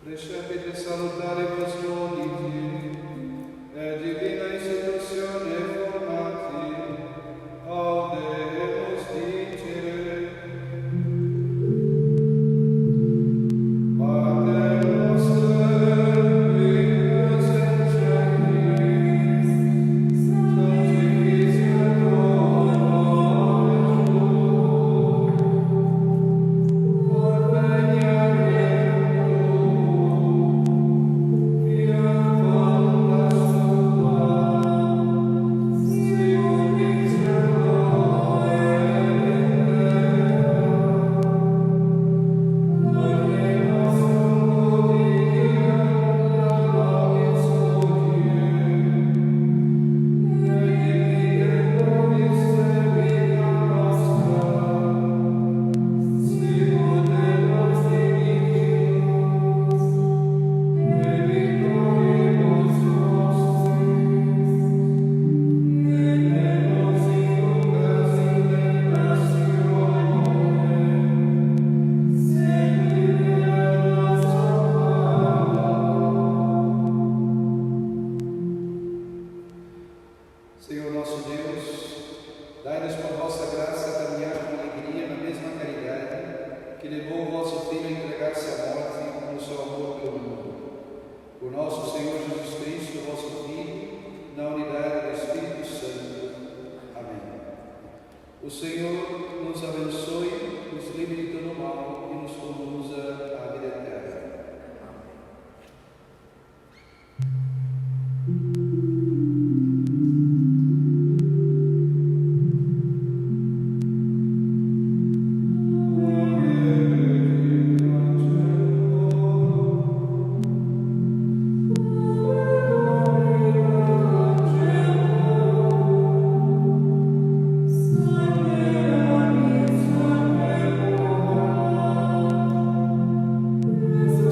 Prescepite salutare vostroniti, e divina istituzione formati, audemus dicere. Pater noster, qui es in celis, sanctificetur nomen tuum, adveniat Senhor nosso Deus, dai-nos por vossa graça caminhar com alegria na mesma caridade que levou o vosso Filho a entregar-se à morte no seu amor pelo mundo. Por nosso Senhor Jesus Cristo, vosso Filho, na unidade do Espírito Santo. Amém. O Senhor nos abençoe, nos livre de todo mal e nos conduza à vida eterna. Yes.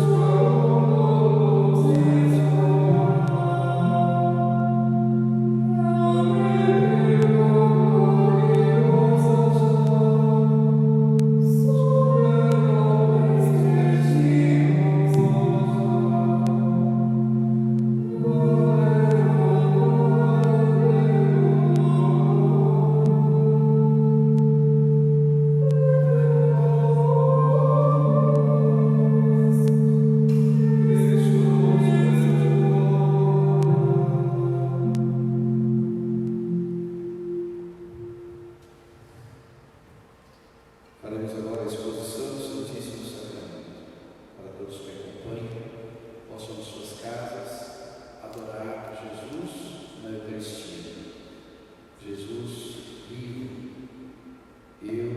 Faremos agora a exposição do Santíssimo Sacramento. Para todos que acompanham, possam em suas casas adorar Jesus na Eucaristia. Jesus vivo, eu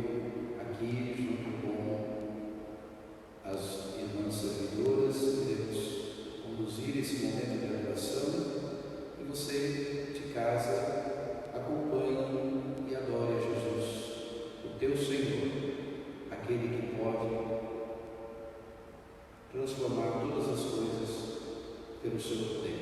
aqui junto com as irmãs servidoras iremos conduzir esse momento de adoração e você de casa acompanhe e adore a Jesus, o teu Senhor, aquele que pode transformar todas as coisas pelo seu poder.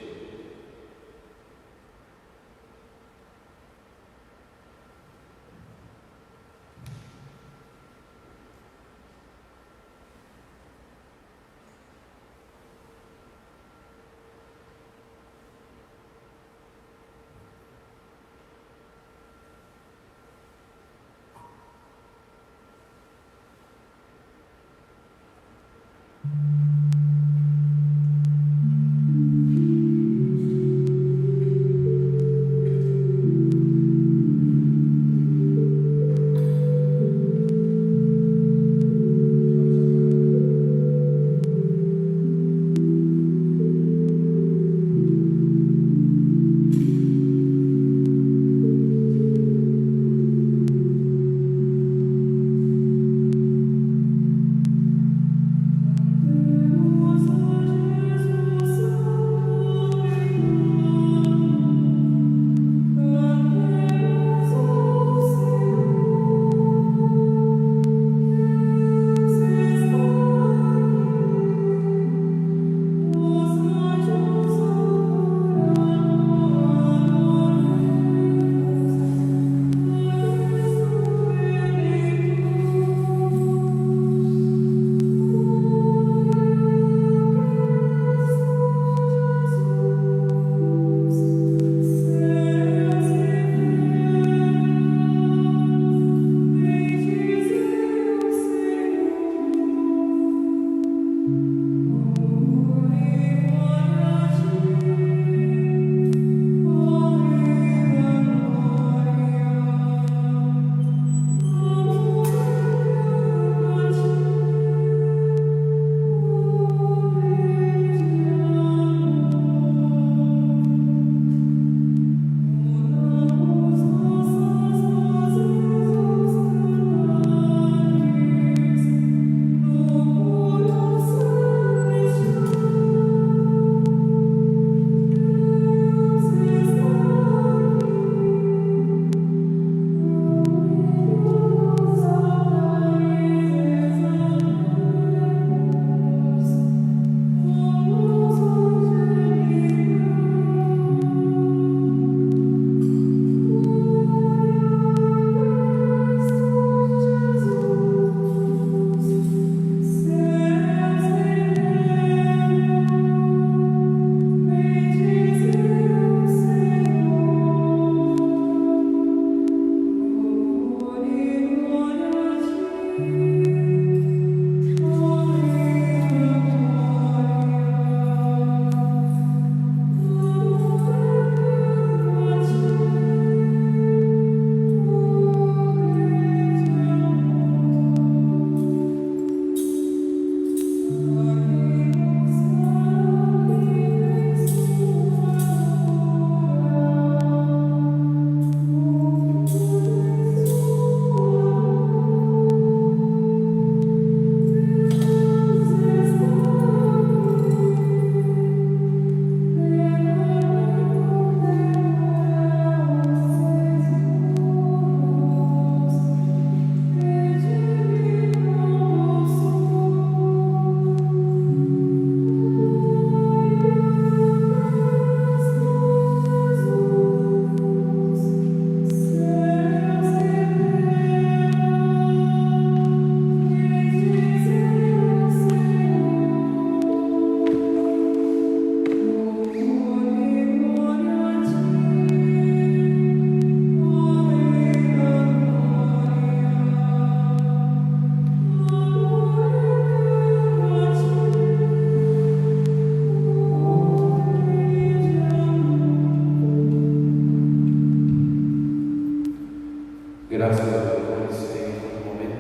Graças a Deus por esse momento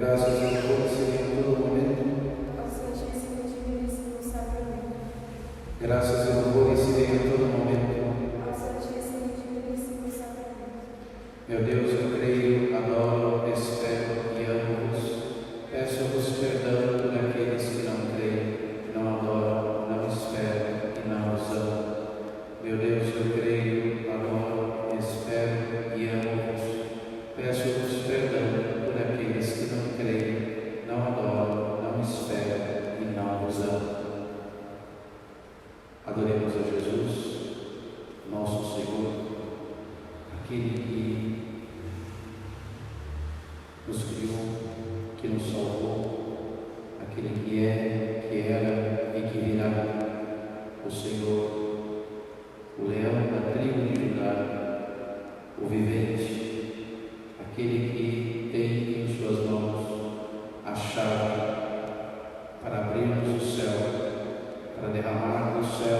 Graças e louvores sejam em todo momento. Ao Santíssimo e Diviníssimo Sacramento. Graças e louvores sejam em todo momento. Ao Santíssimo e Diviníssimo Sacramento. Meu Deus, eu creio, adoro, espero e amo-vos. Peço-vos perdão por aqueles que não creem, não adoram, não esperam e não os amam. Meu Deus, eu creio, adoro, espero e amo-vos. Peço-vos perdão por aqueles que não creem, não adoram, não esperam e não os amam. Adoremos a Jesus, nosso Senhor, aquele que nos criou, que nos salvou, aquele que é, que era e que virá, o Senhor, o leão da tribo de Judá, o vivente, aquele que tem em suas mãos a chave para abrirmos o céu, para derramar do céu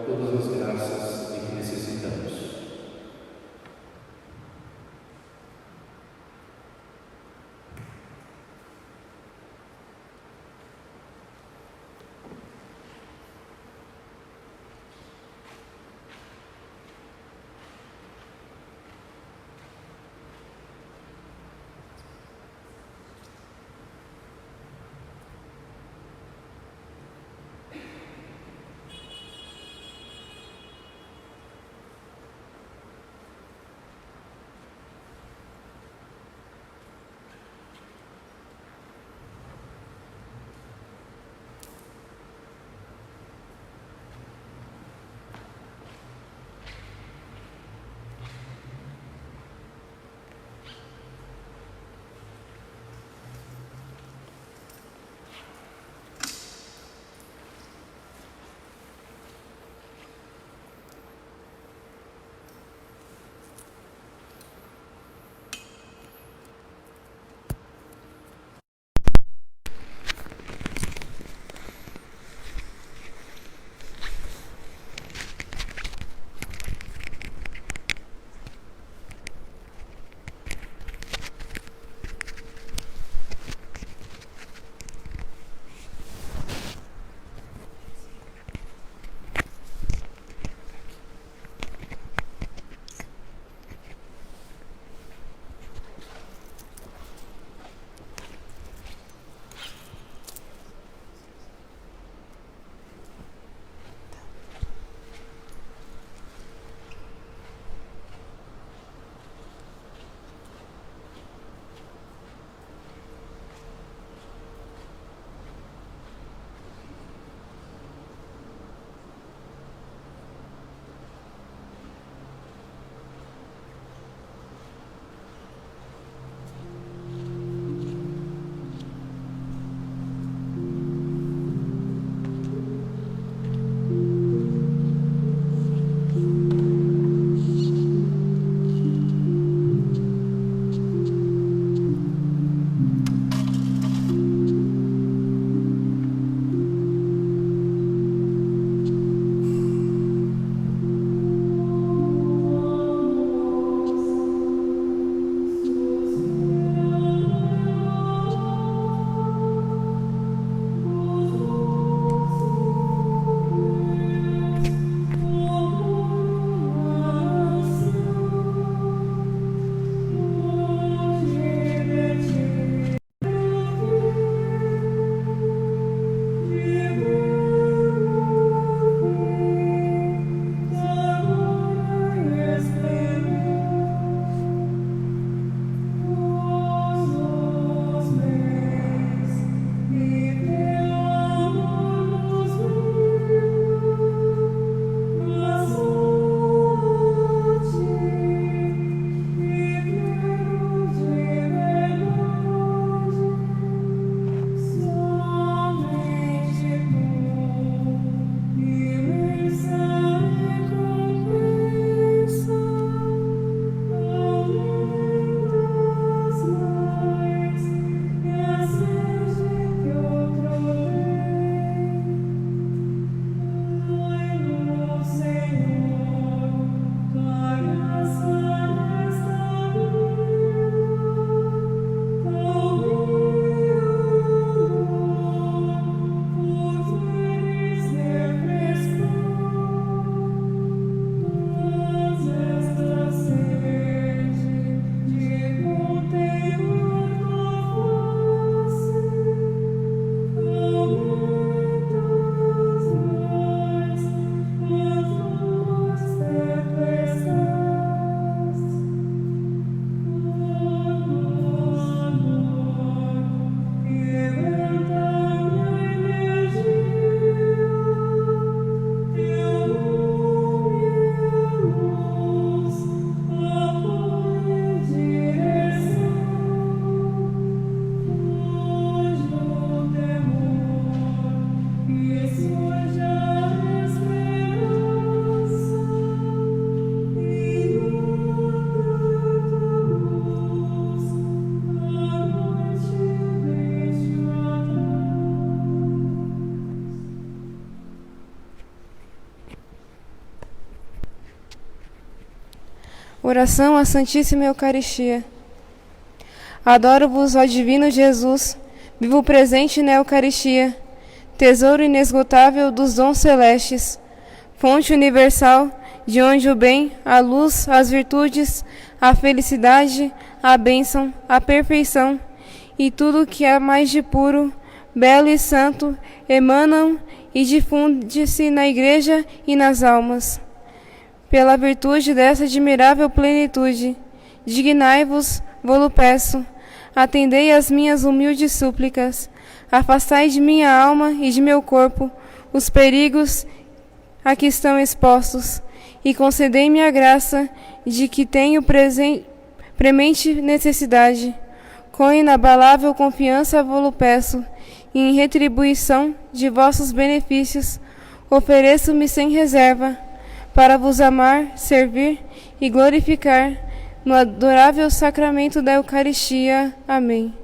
todas as graças de que necessitamos. Oração à Santíssima Eucaristia. Adoro-vos, ó Divino Jesus, vivo presente na Eucaristia, tesouro inesgotável dos dons celestes, fonte universal, de onde o bem, a luz, as virtudes, a felicidade, a bênção, a perfeição e tudo que há mais de puro, belo e santo emanam e difunde-se na Igreja e nas almas. Pela virtude dessa admirável plenitude, dignai-vos, vô-lo peço, atendei às minhas humildes súplicas, afastai de minha alma e de meu corpo os perigos a que estão expostos, e concedei-me a graça de que tenho premente necessidade. Com inabalável confiança vô-lo peço, e em retribuição de vossos benefícios, ofereço-me sem reserva, para vos amar, servir e glorificar no adorável sacramento da Eucaristia. Amém.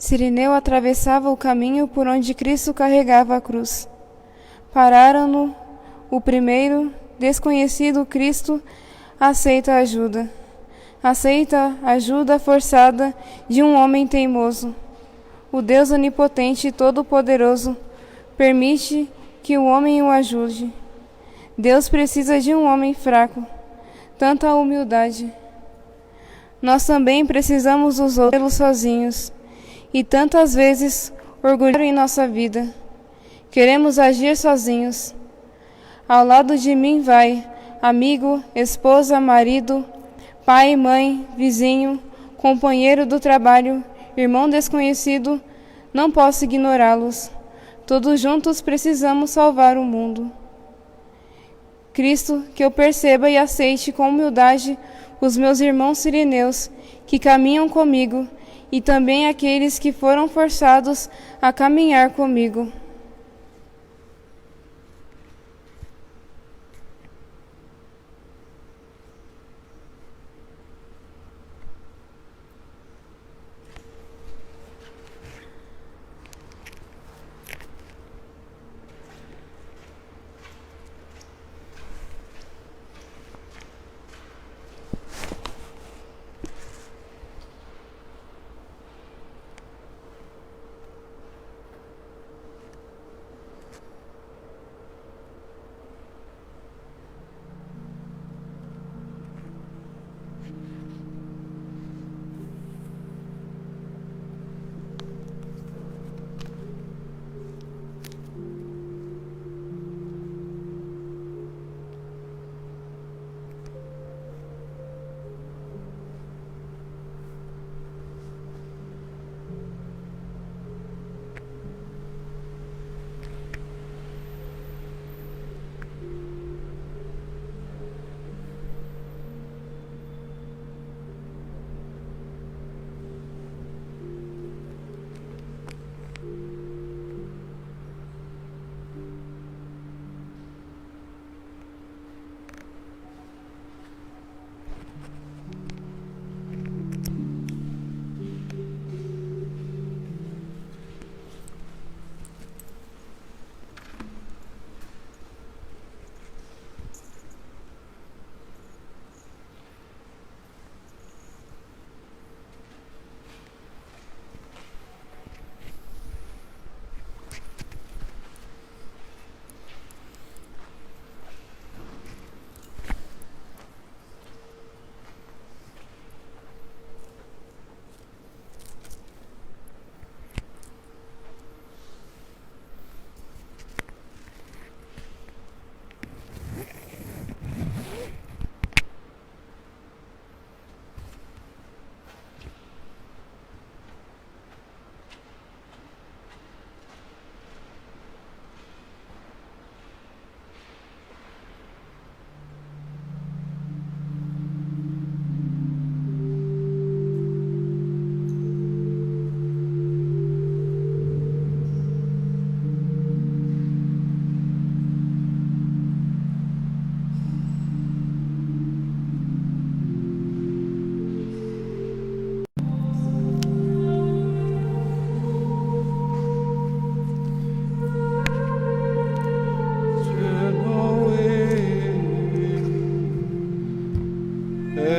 Cirineu atravessava o caminho por onde Cristo carregava a cruz. Pararam-no. O primeiro, desconhecido Cristo, aceita ajuda. Aceita a ajuda forçada de um homem teimoso. O Deus onipotente e todo-poderoso permite que o homem o ajude. Deus precisa de um homem fraco. Tanta humildade. Nós também precisamos dos outros sozinhos. E tantas vezes orgulho em nossa vida. Queremos agir sozinhos. Ao lado de mim vai amigo, esposa, marido, pai, mãe, vizinho, companheiro do trabalho, irmão desconhecido. Não posso ignorá-los. Todos juntos precisamos salvar o mundo. Cristo, que eu perceba e aceite com humildade os meus irmãos sirineus que caminham comigo e também aqueles que foram forçados a caminhar comigo.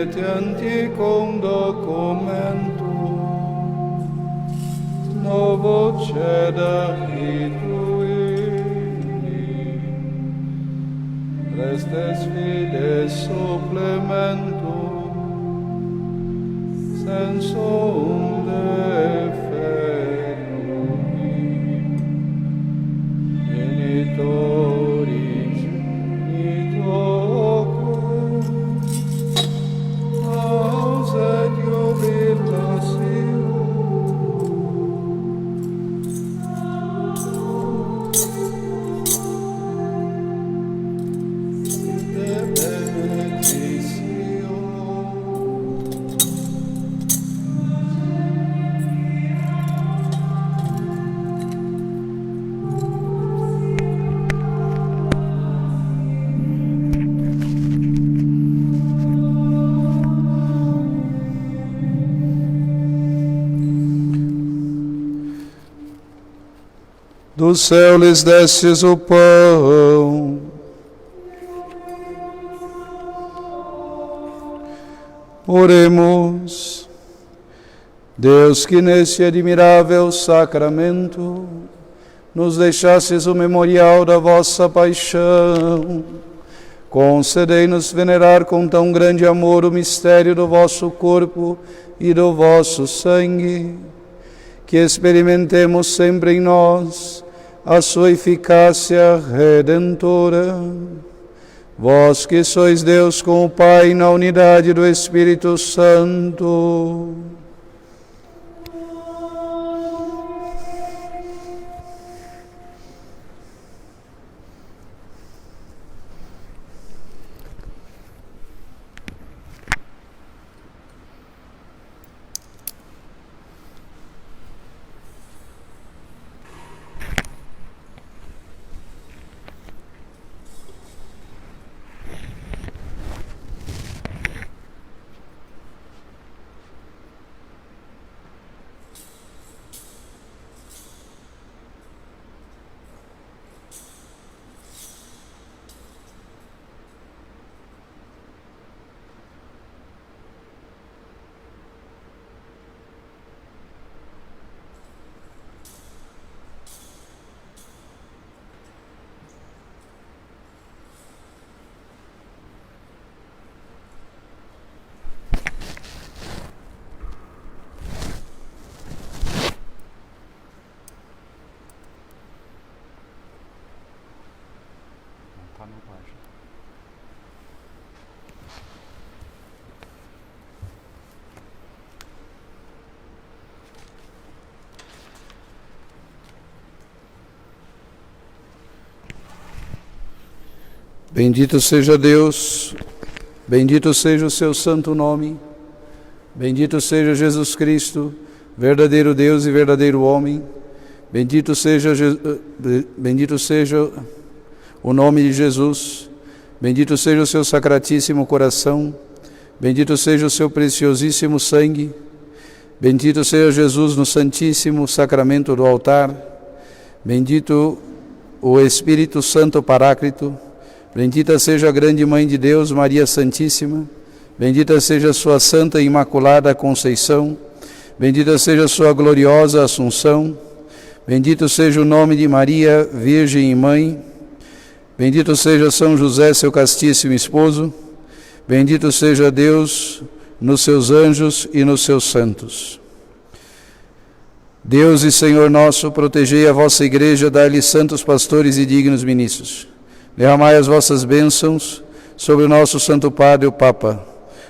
et anticum documentum novo cedere tui restes fides supplementum sensum defectum genitoris nitocus aus et jubilatio de benedictio Do céu lhes destes o pão. Oremos. Deus, que neste admirável sacramento nos deixastes o memorial da vossa paixão, concedei-nos venerar com tão grande amor o mistério do vosso corpo e do vosso sangue, que experimentemos sempre em nós a sua eficácia redentora. Vós que sois Deus com o Pai na unidade do Espírito Santo. Bendito seja Deus, bendito seja o seu santo nome, bendito seja Jesus Cristo, verdadeiro Deus e verdadeiro homem, bendito seja o nome de Jesus, bendito seja o seu sacratíssimo coração, bendito seja o seu preciosíssimo sangue, bendito seja Jesus no santíssimo sacramento do altar, bendito o Espírito Santo Paráclito, bendita seja a grande Mãe de Deus, Maria Santíssima, bendita seja a sua Santa e Imaculada Conceição, bendita seja a sua gloriosa Assunção, bendito seja o nome de Maria, Virgem e Mãe, bendito seja São José, seu castíssimo esposo, bendito seja Deus nos seus anjos e nos seus santos. Deus e Senhor nosso, protegei a vossa igreja, dai-lhe santos pastores e dignos ministros. Derramai as vossas bênçãos sobre o nosso Santo Padre, o Papa,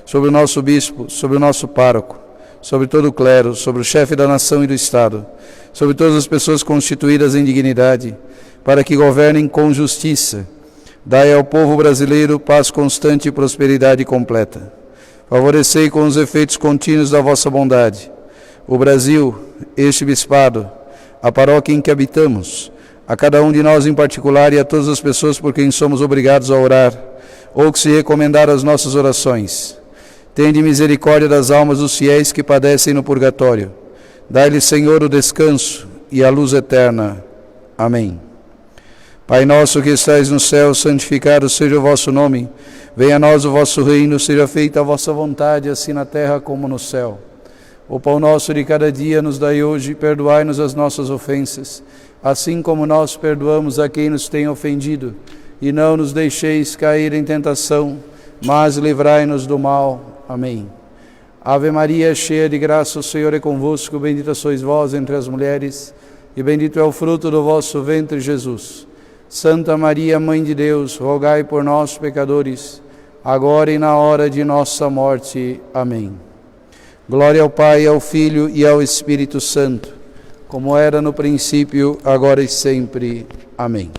sobre o nosso Bispo, sobre o nosso Pároco, sobre todo o clero, sobre o chefe da nação e do Estado, sobre todas as pessoas constituídas em dignidade, para que governem com justiça. Dai ao povo brasileiro paz constante e prosperidade completa. Favorecei com os efeitos contínuos da vossa bondade o Brasil, este bispado, a paróquia em que habitamos, a cada um de nós em particular e a todas as pessoas por quem somos obrigados a orar, ou que se recomendar às nossas orações. Tende misericórdia das almas dos fiéis que padecem no purgatório. Dai-lhe, Senhor, o descanso e a luz eterna. Amém. Pai nosso que estais no céu, santificado seja o vosso nome. Venha a nós o vosso reino, seja feita a vossa vontade, assim na terra como no céu. O pão nosso de cada dia nos dai hoje, perdoai-nos as nossas ofensas, assim como nós perdoamos a quem nos tem ofendido, e não nos deixeis cair em tentação, mas livrai-nos do mal. Amém. Ave Maria, cheia de graça, o Senhor é convosco, bendita sois vós entre as mulheres, e bendito é o fruto do vosso ventre, Jesus. Santa Maria, Mãe de Deus, rogai por nós, pecadores, agora e na hora de nossa morte. Amém. Glória ao Pai, ao Filho e ao Espírito Santo, como era no princípio, agora e sempre. Amém.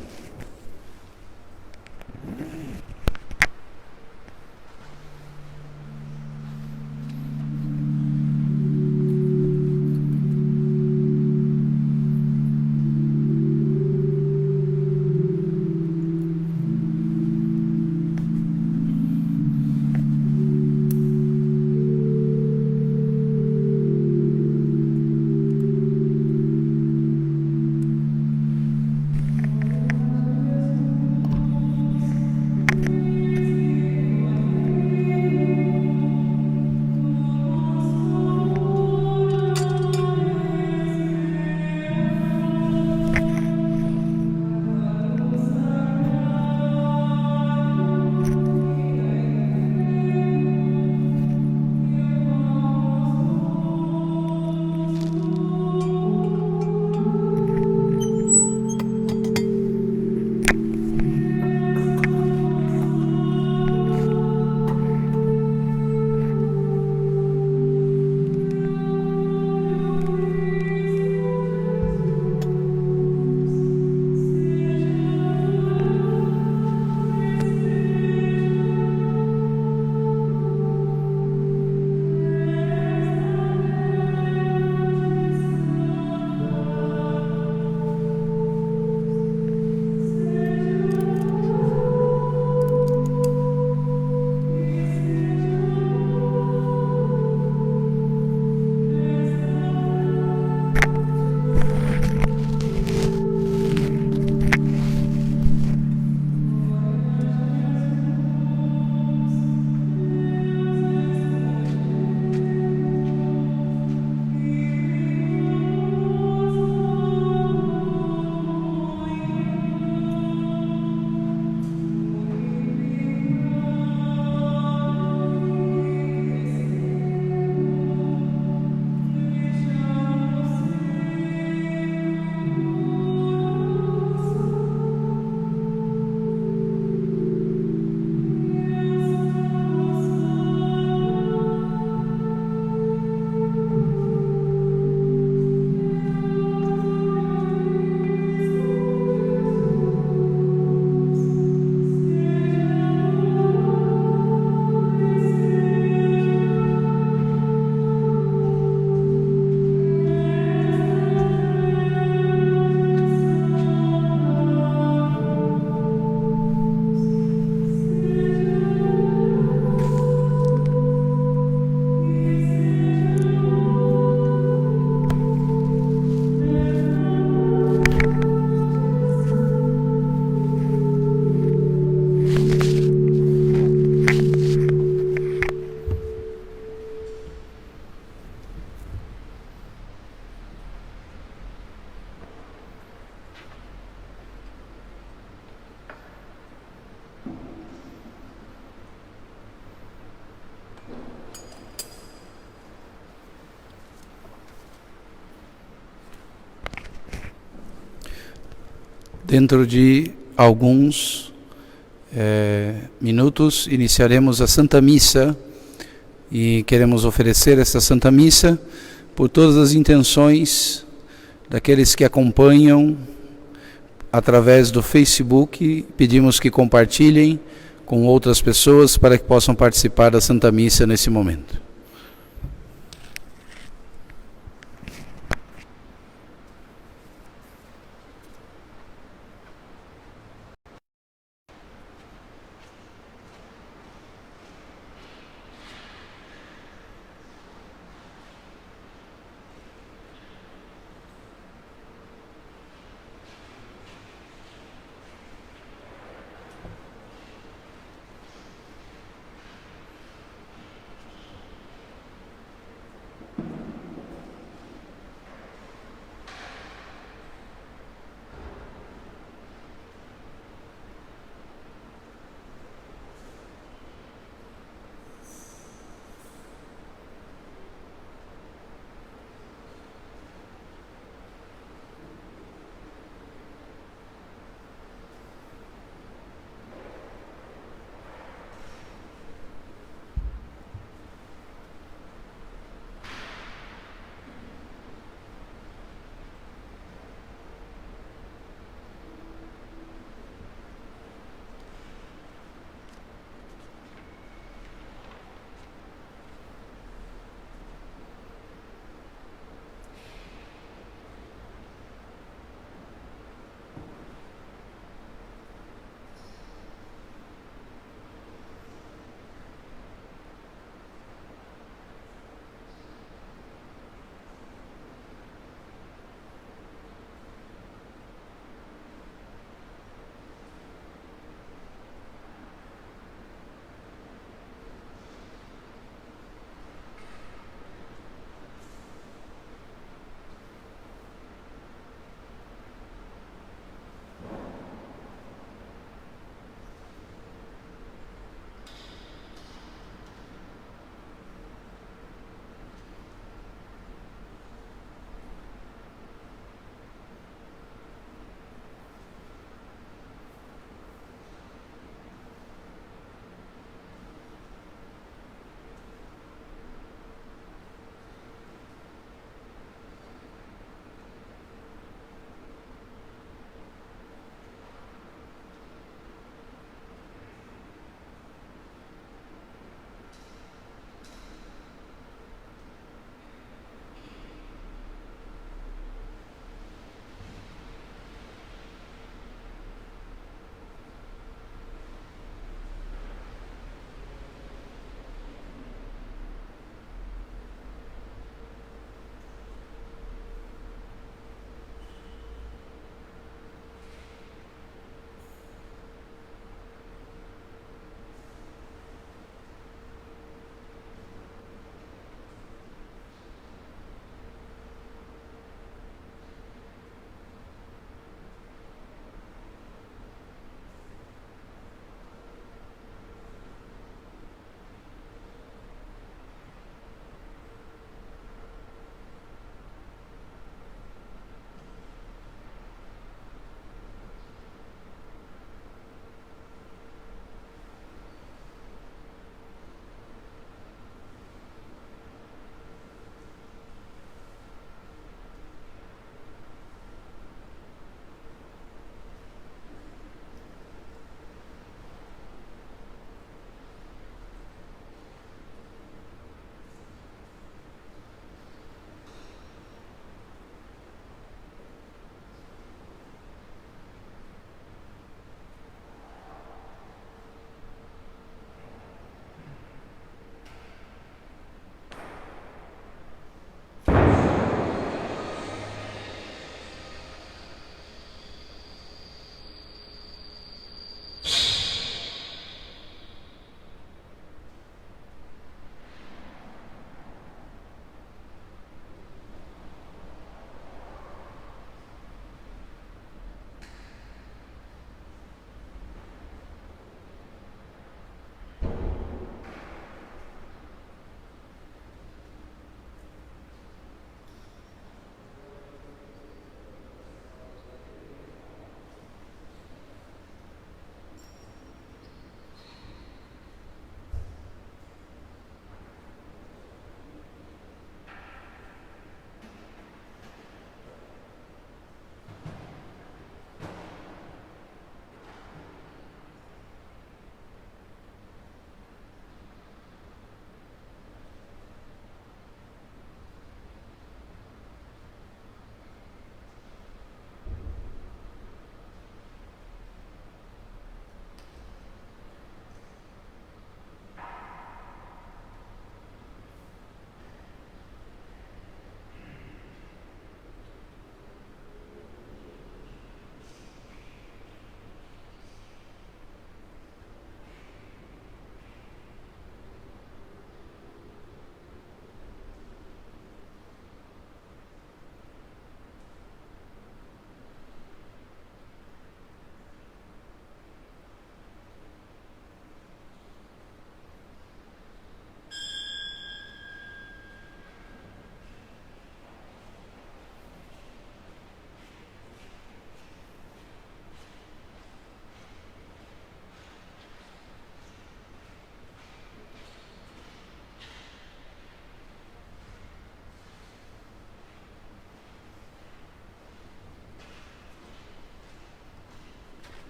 Dentro de alguns minutos iniciaremos a Santa Missa e queremos oferecer esta Santa Missa por todas as intenções daqueles que acompanham através do Facebook. Pedimos que compartilhem com outras pessoas para que possam participar da Santa Missa nesse momento.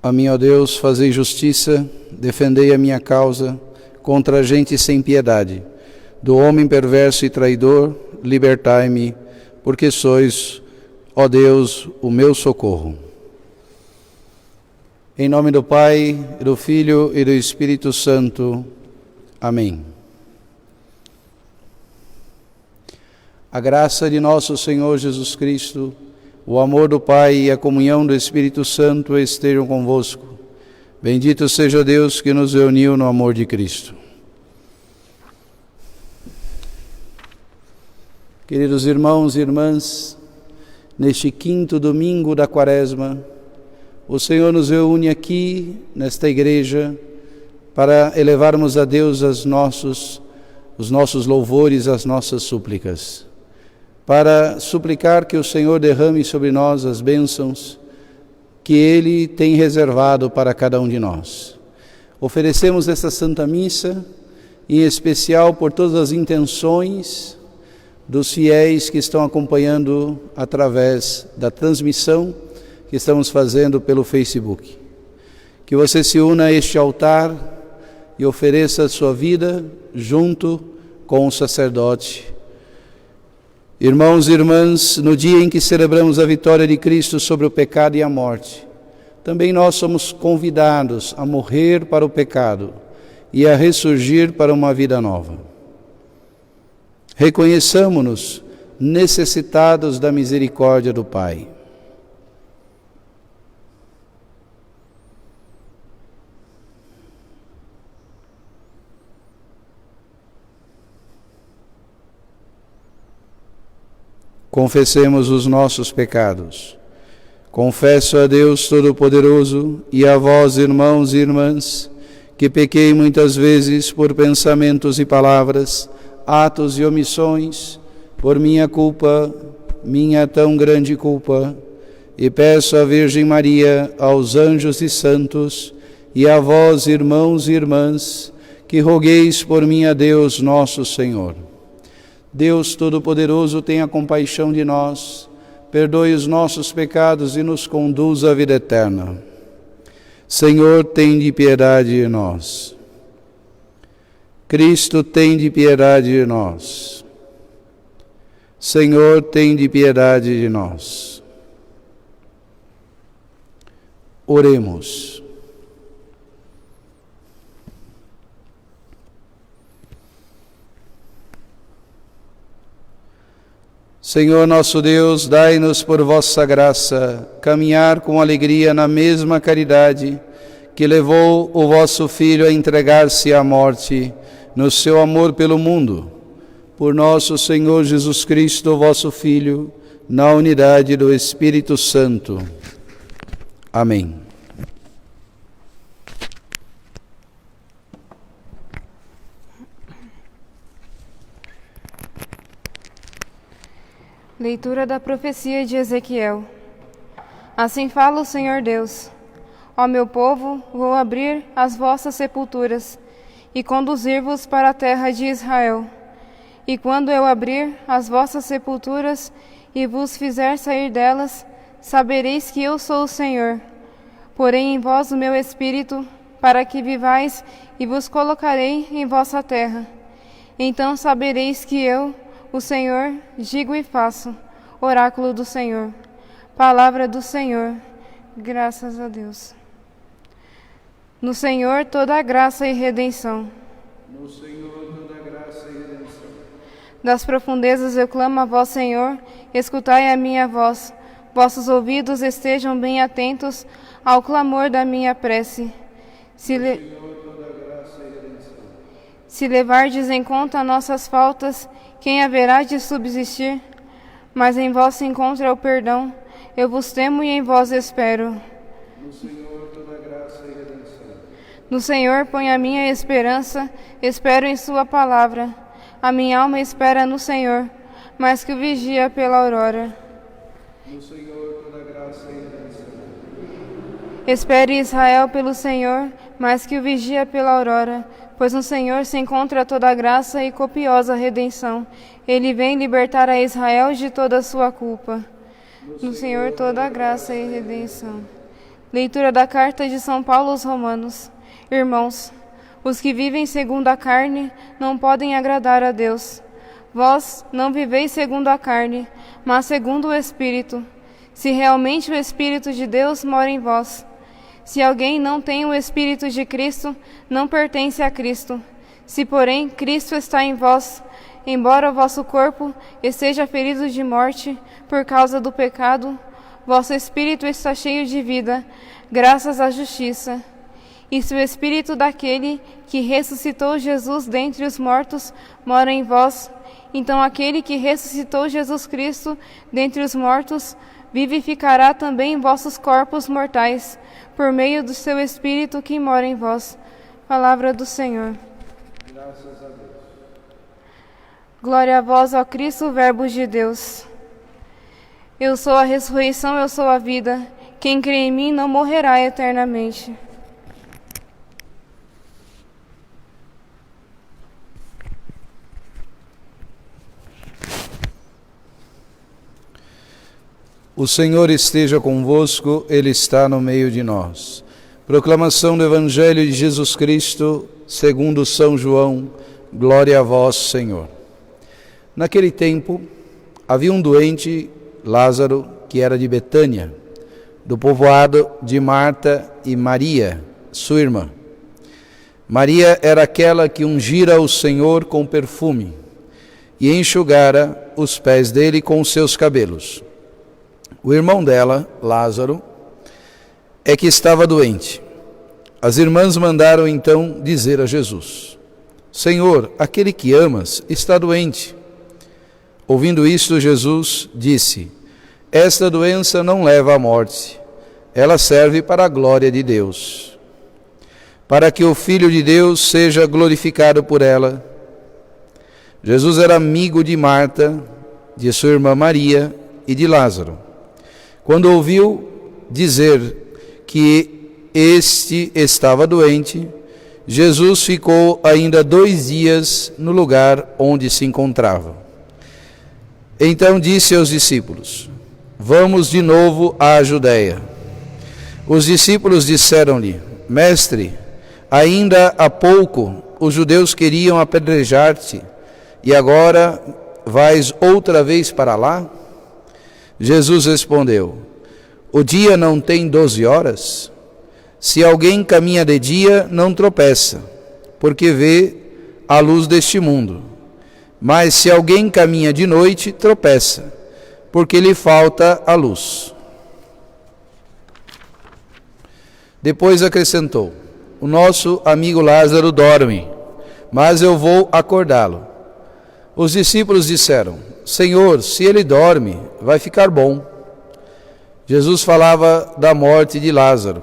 A mim, ó Deus, fazei justiça, defendei a minha causa contra a gente sem piedade. Do homem perverso e traidor, libertai-me, porque sois, ó Deus, o meu socorro. Em nome do Pai, do Filho e do Espírito Santo. Amém. A graça de nosso Senhor Jesus Cristo, o amor do Pai e a comunhão do Espírito Santo estejam convosco. Bendito seja Deus que nos reuniu no amor de Cristo. Queridos irmãos e irmãs, neste quinto domingo da Quaresma, o Senhor nos reúne aqui, nesta igreja, para elevarmos a Deus os nossos louvores, as nossas súplicas, para suplicar que o Senhor derrame sobre nós as bênçãos que Ele tem reservado para cada um de nós. Oferecemos esta Santa Missa, em especial por todas as intenções dos fiéis que estão acompanhando através da transmissão que estamos fazendo pelo Facebook. Que você se una a este altar e ofereça a sua vida junto com o sacerdote. Irmãos e irmãs, no dia em que celebramos a vitória de Cristo sobre o pecado e a morte, também nós somos convidados a morrer para o pecado e a ressurgir para uma vida nova. Reconheçamo-nos necessitados da misericórdia do Pai. Confessemos os nossos pecados. Confesso a Deus Todo-Poderoso e a vós, irmãos e irmãs, que pequei muitas vezes por pensamentos e palavras, atos e omissões, por minha culpa, minha tão grande culpa, e peço à Virgem Maria, aos anjos e santos, e a vós, irmãos e irmãs, que rogueis por mim a Deus nosso Senhor. Deus Todo-Poderoso, tenha compaixão de nós, perdoe os nossos pecados e nos conduza à vida eterna. Senhor, tende piedade de nós. Cristo, tende piedade de nós. Senhor, tende piedade de nós. Oremos. Senhor nosso Deus, dai-nos por vossa graça caminhar com alegria na mesma caridade que levou o vosso Filho a entregar-se à morte no seu amor pelo mundo. Por nosso Senhor Jesus Cristo, vosso Filho, na unidade do Espírito Santo. Amém. Leitura da profecia de Ezequiel. Assim fala o Senhor Deus: Ó meu povo, vou abrir as vossas sepulturas e conduzir-vos para a terra de Israel. E quando eu abrir as vossas sepulturas e vos fizer sair delas, sabereis que eu sou o Senhor. Porei em vós o meu espírito, para que vivais, e vos colocarei em vossa terra. Então sabereis que eu, o Senhor, digo e faço. Oráculo do Senhor. Palavra do Senhor. Graças a Deus. No Senhor toda a graça e redenção. No Senhor toda a graça e redenção. Das profundezas eu clamo a vós, Senhor, escutai a minha voz. Vossos ouvidos estejam bem atentos ao clamor da minha prece. Se levardes em conta nossas faltas, quem haverá de subsistir? Mas em vós se encontra o perdão, eu vos temo e em vós espero. No Senhor toda graça e redenção. No Senhor ponho a minha esperança, espero em sua palavra. A minha alma espera no Senhor, mais que o vigia pela aurora. No Senhor toda graça e redenção. Espere Israel pelo Senhor, mais que o vigia pela aurora. Pois no Senhor se encontra toda a graça e copiosa redenção. Ele vem libertar a Israel de toda a sua culpa. No Senhor toda a graça e redenção. Leitura da carta de São Paulo aos Romanos. Irmãos, os que vivem segundo a carne não podem agradar a Deus. Vós não viveis segundo a carne, mas segundo o Espírito, se realmente o Espírito de Deus mora em vós. Se alguém não tem o Espírito de Cristo, não pertence a Cristo. Se, porém, Cristo está em vós, embora o vosso corpo esteja ferido de morte por causa do pecado, vosso espírito está cheio de vida, graças à justiça. E se o Espírito daquele que ressuscitou Jesus dentre os mortos mora em vós, então aquele que ressuscitou Jesus Cristo dentre os mortos vivificará também vossos corpos mortais, por meio do seu Espírito que mora em vós. Palavra do Senhor. Graças a Deus. Glória a vós, ó Cristo, Verbo de Deus. Eu sou a ressurreição, eu sou a vida. Quem crê em mim não morrerá eternamente. O Senhor esteja convosco, Ele está no meio de nós. Proclamação do Evangelho de Jesus Cristo, segundo São João. Glória a vós, Senhor. Naquele tempo, havia um doente, Lázaro, que era de Betânia, do povoado de Marta e Maria, sua irmã. Maria era aquela que ungira o Senhor com perfume e enxugara os pés dele com os seus cabelos. O irmão dela, Lázaro, é que estava doente. As irmãs mandaram então dizer a Jesus: Senhor, aquele que amas está doente. Ouvindo isto, Jesus disse: Esta doença não leva à morte, ela serve para a glória de Deus, para que o Filho de Deus seja glorificado por ela. Jesus era amigo de Marta, de sua irmã Maria e de Lázaro. Quando ouviu dizer que este estava doente, Jesus ficou ainda 2 dias no lugar onde se encontrava. Então disse aos discípulos: Vamos de novo à Judeia. Os discípulos disseram-lhe: Mestre, ainda há pouco os judeus queriam apedrejar-te, e agora vais outra vez para lá? Jesus respondeu: O dia não tem 12 horas? Se alguém caminha de dia, não tropeça, porque vê a luz deste mundo. Mas se alguém caminha de noite, tropeça, porque lhe falta a luz. Depois acrescentou: O nosso amigo Lázaro dorme, mas eu vou acordá-lo. Os discípulos disseram: Senhor, se ele dorme, vai ficar bom. Jesus falava da morte de Lázaro,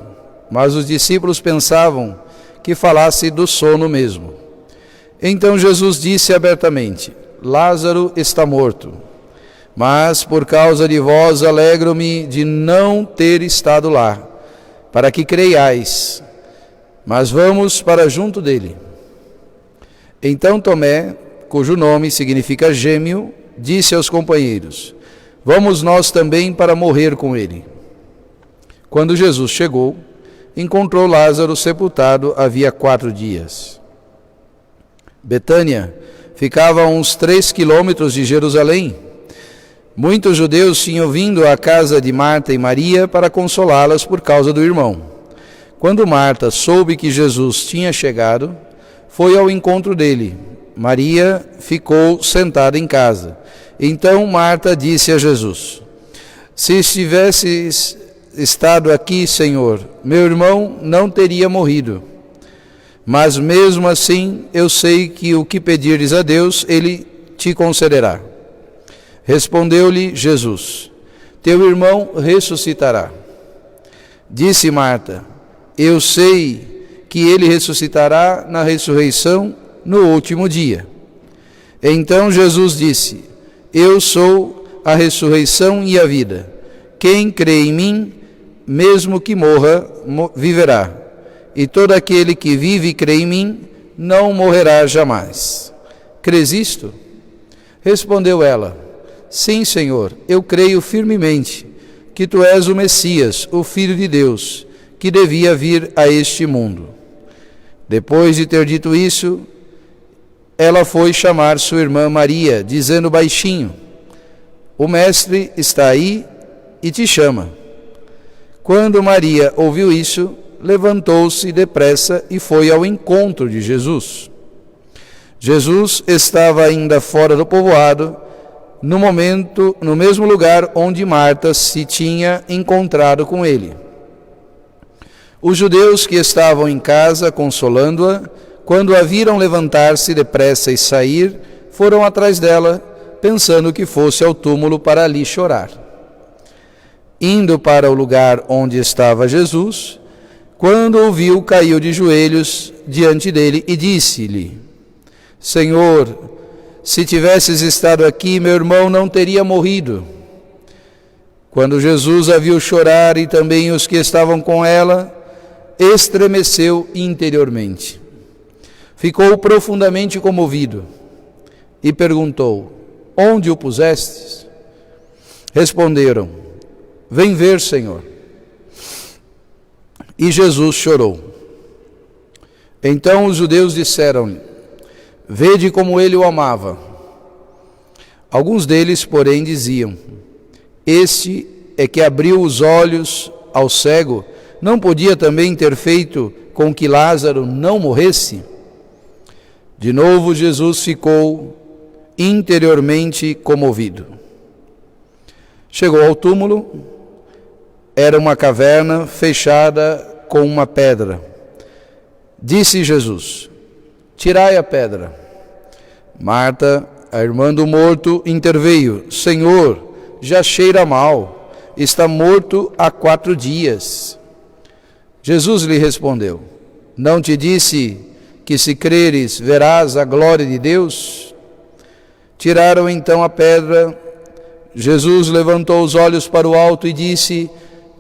mas os discípulos pensavam que falasse do sono mesmo. Então Jesus disse abertamente: Lázaro está morto, mas por causa de vós alegro-me de não ter estado lá, para que creiais. Mas vamos para junto dele. Então Tomé, cujo nome significa gêmeo, disse aos companheiros: Vamos nós também para morrer com ele. Quando Jesus chegou, encontrou Lázaro sepultado havia 4 dias. Betânia ficava a uns 3 quilômetros de Jerusalém. Muitos judeus tinham vindo à casa de Marta e Maria para consolá-las por causa do irmão. Quando Marta soube que Jesus tinha chegado, foi ao encontro dele. Maria ficou sentada em casa. Então Marta disse a Jesus: Se estivesses estado aqui, Senhor, meu irmão não teria morrido. Mas mesmo assim, eu sei que o que pedires a Deus, Ele te concederá. Respondeu-lhe Jesus: Teu irmão ressuscitará. Disse Marta: Eu sei que ele ressuscitará na ressurreição no último dia. Então Jesus disse: Eu sou a ressurreição e a vida. Quem crê em mim, mesmo que morra, viverá. E todo aquele que vive e crê em mim, não morrerá jamais. Crês isto? Respondeu ela: Sim, Senhor, eu creio firmemente que tu és o Messias, o Filho de Deus, que devia vir a este mundo. Depois de ter dito isso, ela foi chamar sua irmã Maria, dizendo baixinho: o mestre está aí e te chama. Quando Maria ouviu isso, levantou-se depressa e foi ao encontro de Jesus. Jesus estava ainda fora do povoado, no mesmo lugar onde Marta se tinha encontrado com ele. Os judeus que estavam em casa consolando-a, quando a viram levantar-se depressa e sair, foram atrás dela, pensando que fosse ao túmulo para ali chorar. Indo para o lugar onde estava Jesus, quando o viu, caiu de joelhos diante dele e disse-lhe: Senhor, se tivesses estado aqui, meu irmão não teria morrido. Quando Jesus a viu chorar e também os que estavam com ela, estremeceu interiormente. Ficou profundamente comovido e perguntou: onde o pusestes? Responderam: vem ver, Senhor. E Jesus chorou. Então os judeus disseram-lhe: vede como ele o amava. Alguns deles, porém, diziam: este é que abriu os olhos ao cego, não podia também ter feito com que Lázaro não morresse? De novo Jesus ficou interiormente comovido. Chegou ao túmulo. Era uma caverna fechada com uma pedra. Disse Jesus: tirai a pedra. Marta, a irmã do morto, interveio: Senhor, já cheira mal, está morto há 4 dias. Jesus lhe respondeu: não te disse que se creres verás a glória de Deus? Tiraram então a pedra. Jesus levantou os olhos para o alto e disse: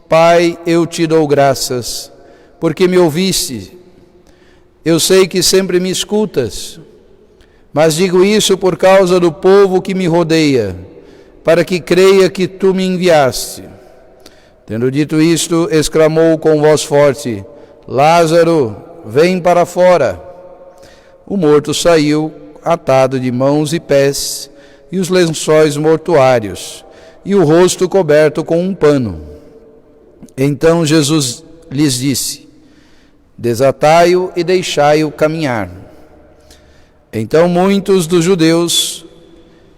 Pai, eu te dou graças, porque me ouviste. Eu sei que sempre me escutas, mas digo isso por causa do povo que me rodeia, para que creia que tu me enviaste. Tendo dito isto, exclamou com voz forte: Lázaro, vem para fora. O morto saiu, atado de mãos e pés, e os lençóis mortuários, e o rosto coberto com um pano. Então Jesus lhes disse: desatai-o e deixai-o caminhar. Então muitos dos judeus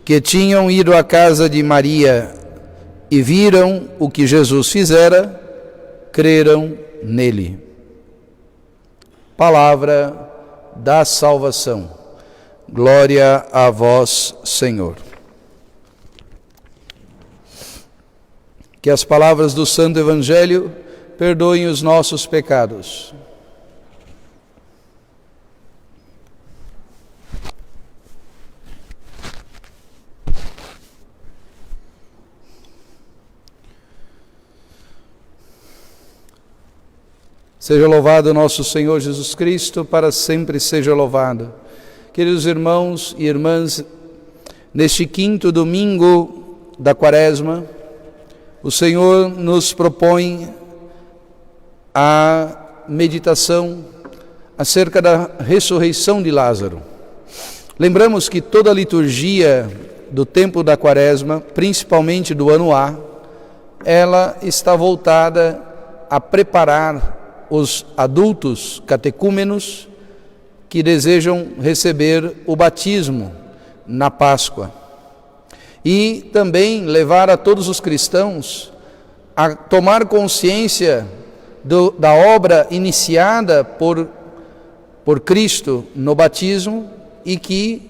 que tinham ido à casa de Maria e viram o que Jesus fizera, creram nele. Palavra da salvação. Glória a vós, Senhor. Que as palavras do Santo Evangelho perdoem os nossos pecados. Seja louvado nosso Senhor Jesus Cristo, para sempre seja louvado. Queridos irmãos e irmãs, neste 5º domingo da Quaresma, o Senhor nos propõe a meditação acerca da ressurreição de Lázaro. Lembramos que toda a liturgia do tempo da Quaresma, principalmente do ano A, ela está voltada a preparar os adultos catecúmenos que desejam receber o batismo na Páscoa. E também levar a todos os cristãos a tomar consciência da obra iniciada por Cristo no batismo e que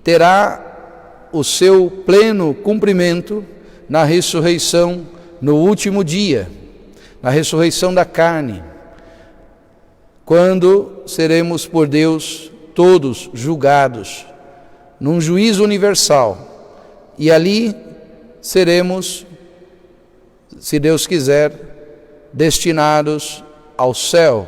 terá o seu pleno cumprimento na ressurreição no último dia, na ressurreição da carne, quando seremos por Deus todos julgados num juízo universal. E ali seremos, se Deus quiser, destinados ao céu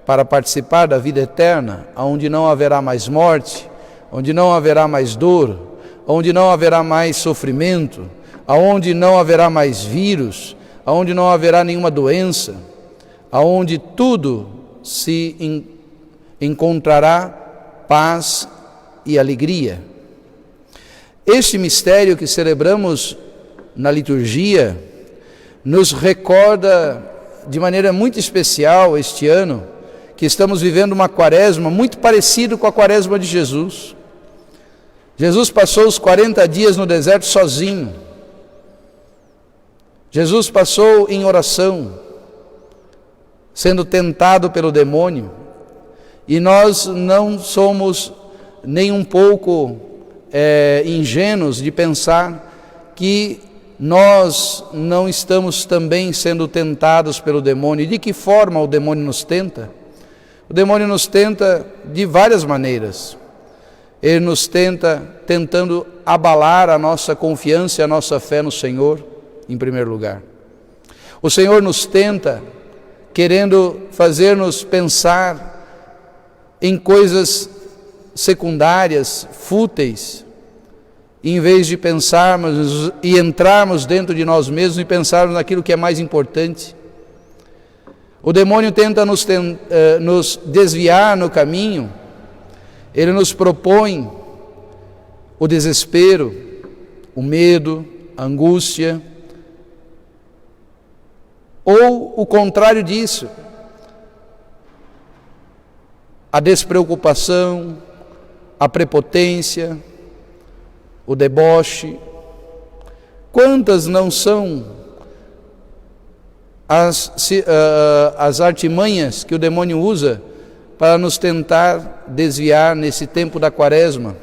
para participar da vida eterna, onde não haverá mais morte, onde não haverá mais dor, onde não haverá mais sofrimento, onde não haverá mais vírus, onde não haverá nenhuma doença, aonde tudo se encontrará paz e alegria. Este mistério que celebramos na liturgia nos recorda de maneira muito especial este ano que estamos vivendo uma quaresma muito parecida com a quaresma de Jesus. Jesus passou os 40 dias no deserto sozinho. Jesus passou em oração, sendo tentado pelo demônio, e nós não somos nem um pouco ingênuos de pensar que nós não estamos também sendo tentados pelo demônio. E de que forma o demônio nos tenta? O demônio nos tenta de várias maneiras. Ele nos tentando abalar a nossa confiança e a nossa fé no Senhor, em primeiro lugar. O Senhor nos tenta querendo fazer-nos pensar em coisas secundárias, fúteis, em vez de pensarmos e entrarmos dentro de nós mesmos e pensarmos naquilo que é mais importante. O demônio tenta nos desviar no caminho. Ele nos propõe o desespero, o medo, a angústia, ou o contrário disso, a despreocupação, a prepotência, o deboche. Quantas não são as artimanhas que o demônio usa para nos tentar desviar nesse tempo da quaresma?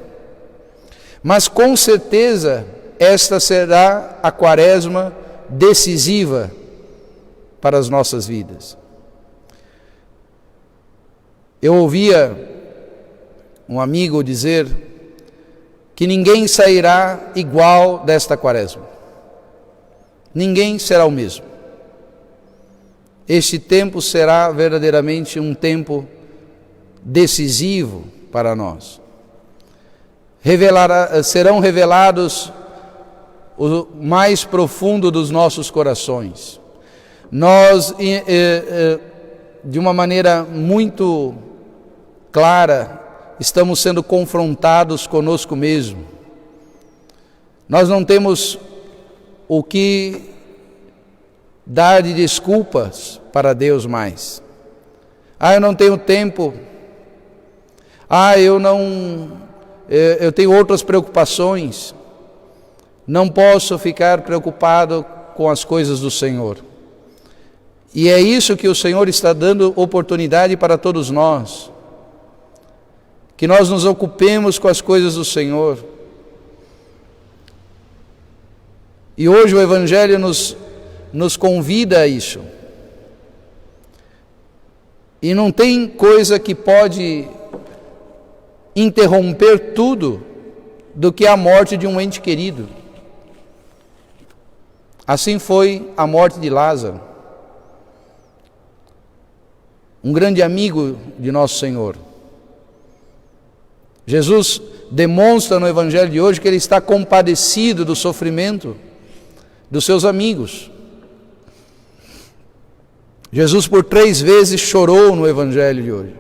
Mas com certeza esta será a quaresma decisiva para as nossas vidas. Eu ouvia um amigo dizer que ninguém sairá igual desta quaresma. Ninguém será o mesmo. Este tempo será verdadeiramente um tempo decisivo para nós. Serão revelados o mais profundo dos nossos corações. Nós, de uma maneira muito clara, estamos sendo confrontados conosco mesmo. Nós não temos o que dar de desculpas para Deus mais. Eu não tenho tempo. Eu tenho outras preocupações. Não posso ficar preocupado com as coisas do Senhor. E é isso que o Senhor está dando oportunidade para todos nós. Que nós nos ocupemos com as coisas do Senhor. E hoje o Evangelho nos convida a isso. E não tem coisa que pode interromper tudo do que a morte de um ente querido. Assim foi a morte de Lázaro, um grande amigo de nosso Senhor. Jesus demonstra no Evangelho de hoje que ele está compadecido do sofrimento dos seus amigos. Jesus por 3 vezes chorou no Evangelho de hoje.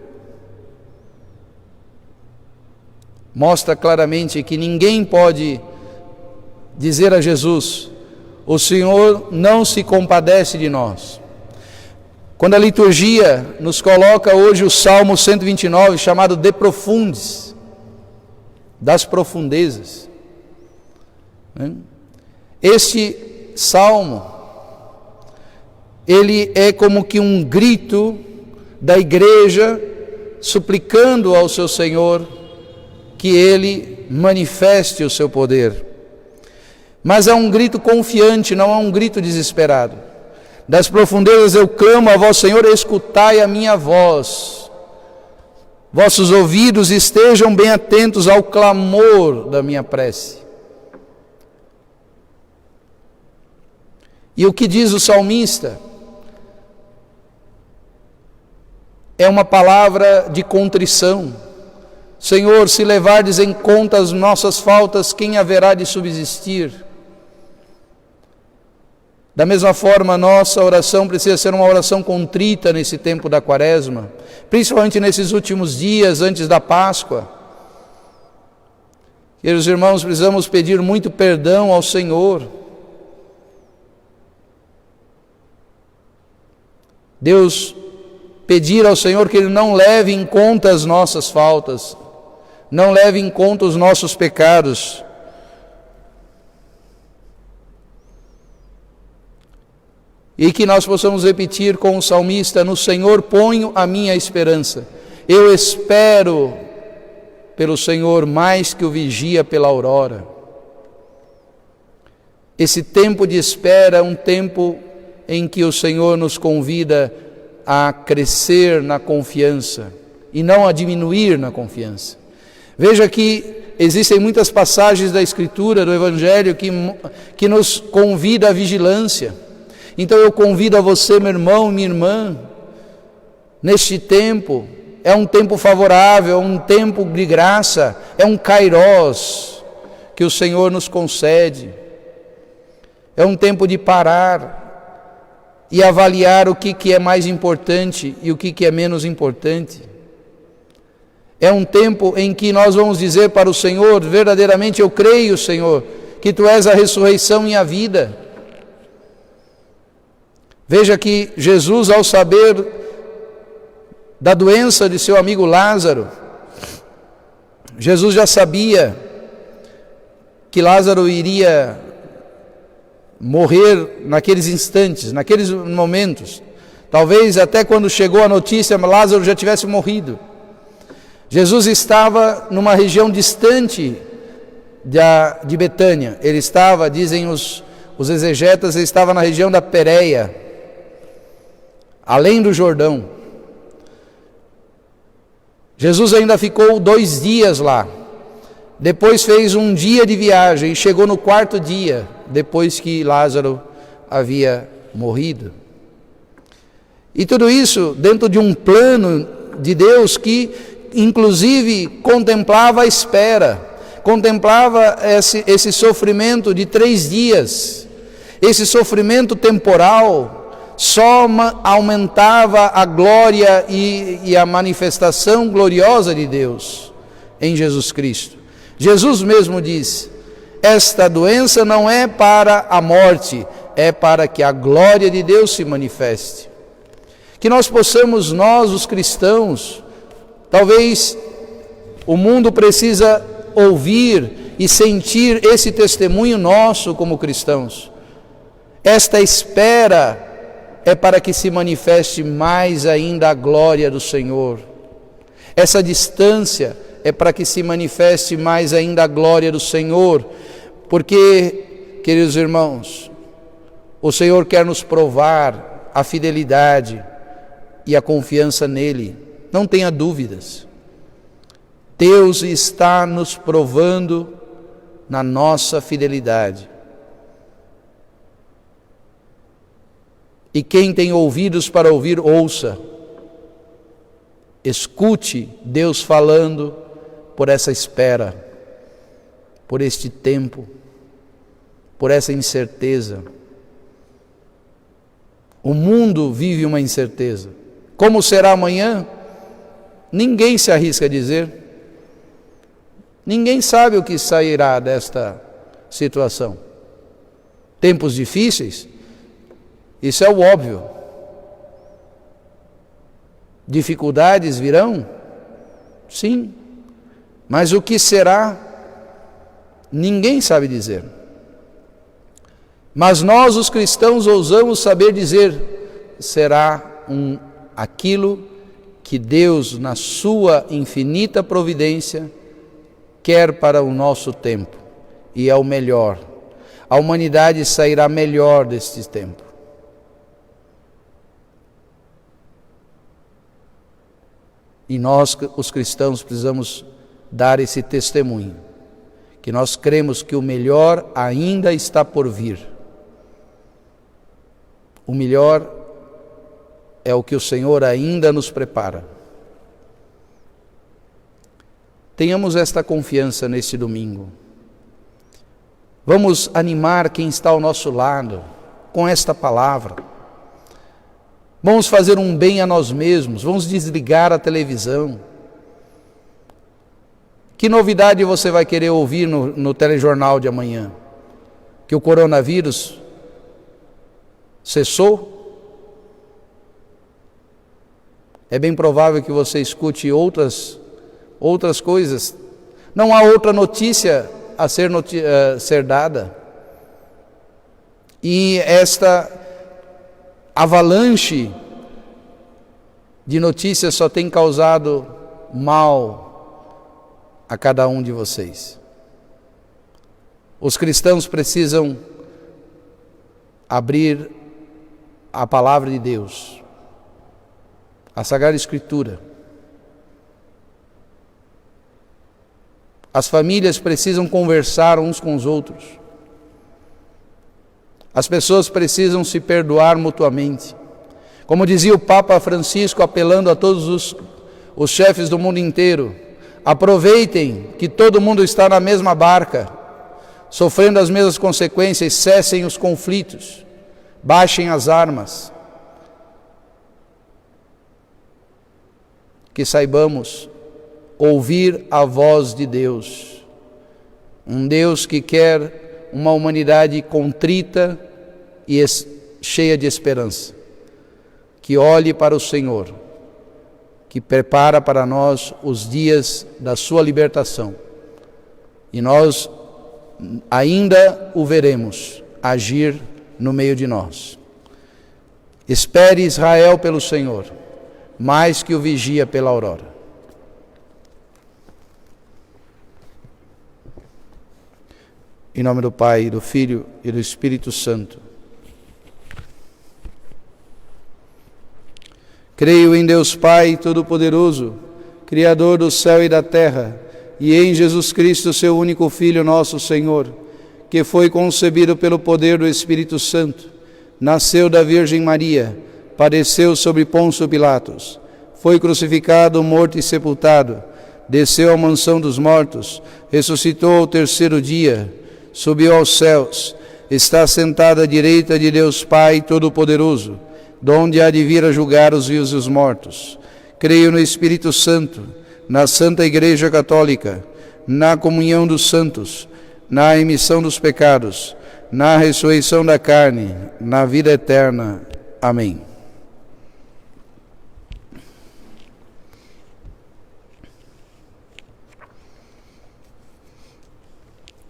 Mostra claramente que ninguém pode dizer a Jesus: o Senhor não se compadece de nós. Quando a liturgia nos coloca hoje o Salmo 129, chamado De Profundis, das profundezas. Este salmo, ele é como que um grito da igreja suplicando ao seu Senhor que ele manifeste o seu poder. Mas é um grito confiante, não é um grito desesperado. Das profundezas eu clamo a vós, Senhor, escutai a minha voz. Vossos ouvidos estejam bem atentos ao clamor da minha prece. E o que diz o salmista? É uma palavra de contrição. Senhor, se levardes em conta as nossas faltas, quem haverá de subsistir? Da mesma forma, a nossa oração precisa ser uma oração contrita nesse tempo da Quaresma, principalmente nesses últimos dias antes da Páscoa. Queridos irmãos, precisamos pedir muito perdão ao Senhor. Deus, pedir ao Senhor que Ele não leve em conta as nossas faltas, não leve em conta os nossos pecados. E que nós possamos repetir com o salmista: no Senhor ponho a minha esperança. Eu espero pelo Senhor mais que o vigia pela aurora. Esse tempo de espera é um tempo em que o Senhor nos convida a crescer na confiança e não a diminuir na confiança. Veja que existem muitas passagens da Escritura, do Evangelho, que nos convida à vigilância. Então eu convido a você, meu irmão, minha irmã, neste tempo, é um tempo favorável, é um tempo de graça, é um kairós que o Senhor nos concede. É um tempo de parar e avaliar o que é mais importante e o que é menos importante. É um tempo em que nós vamos dizer para o Senhor: verdadeiramente eu creio, Senhor, que Tu és a ressurreição e a vida. Veja que Jesus, ao saber da doença de seu amigo Lázaro, Jesus já sabia que Lázaro iria morrer naqueles instantes, naqueles momentos. Talvez até quando chegou a notícia, Lázaro já tivesse morrido. Jesus estava numa região distante de Betânia. Ele estava, dizem os exegetas, ele estava na região da Pérea, além do Jordão. Jesus ainda ficou 2 dias lá. Depois fez um dia de viagem e chegou no 4º dia, depois que Lázaro havia morrido. E tudo isso dentro de um plano de Deus que, inclusive, contemplava a espera, contemplava esse sofrimento de 3 dias, esse sofrimento temporal. Só aumentava a glória e a manifestação gloriosa de Deus em Jesus Cristo. Jesus mesmo diz: esta doença não é para a morte, é para que a glória de Deus se manifeste. Que nós possamos, nós os cristãos, talvez o mundo precisa ouvir e sentir esse testemunho nosso como cristãos. Esta espera é para que se manifeste mais ainda a glória do Senhor. Essa distância é para que se manifeste mais ainda a glória do Senhor, porque, queridos irmãos, o Senhor quer nos provar a fidelidade e a confiança nele. Não tenha dúvidas. Deus está nos provando na nossa fidelidade. E quem tem ouvidos para ouvir, ouça. Escute Deus falando por essa espera, por este tempo, por essa incerteza. O mundo vive uma incerteza. Como será amanhã? Ninguém se arrisca a dizer. Ninguém sabe o que sairá desta situação. Tempos difíceis? Isso é o óbvio. Dificuldades virão? Sim. Mas o que será? Ninguém sabe dizer. Mas nós, os cristãos, ousamos saber dizer: será aquilo que Deus, na sua infinita providência, quer para o nosso tempo. E é o melhor. A humanidade sairá melhor deste tempo. E nós, os cristãos, precisamos dar esse testemunho, que nós cremos que o melhor ainda está por vir. O melhor é o que o Senhor ainda nos prepara. Tenhamos esta confiança neste domingo. Vamos animar quem está ao nosso lado, com esta palavra. Vamos fazer um bem a nós mesmos, vamos desligar a televisão. Que novidade você vai querer ouvir no telejornal de amanhã? Que o coronavírus cessou? É bem provável que você escute outras coisas. Não há outra notícia a ser dada. E esta avalanche de notícias só tem causado mal a cada um de vocês. Os cristãos precisam abrir a palavra de Deus, a Sagrada Escritura. As famílias precisam conversar uns com os outros. As pessoas precisam se perdoar mutuamente. Como dizia o Papa Francisco, apelando a todos os chefes do mundo inteiro: aproveitem que todo mundo está na mesma barca, sofrendo as mesmas consequências, cessem os conflitos, baixem as armas. Que saibamos ouvir a voz de Deus, um Deus que quer uma humanidade contrita e cheia de esperança, que olhe para o Senhor, que prepara para nós os dias da sua libertação, e nós ainda o veremos agir no meio de nós. Espere Israel pelo Senhor, mais que o vigia pela aurora. Em nome do Pai, do Filho e do Espírito Santo. Creio em Deus Pai Todo-Poderoso, Criador do céu e da terra, e em Jesus Cristo, seu único Filho, nosso Senhor, que foi concebido pelo poder do Espírito Santo, nasceu da Virgem Maria, padeceu sobre Pôncio Pilatos, foi crucificado, morto e sepultado, desceu à mansão dos mortos, ressuscitou ao terceiro dia, subiu aos céus, está sentado à direita de Deus Pai Todo-Poderoso, donde há de vir a julgar os vivos e os mortos. Creio no Espírito Santo, na Santa Igreja Católica, na comunhão dos santos, na remissão dos pecados, na ressurreição da carne, na vida eterna. Amém.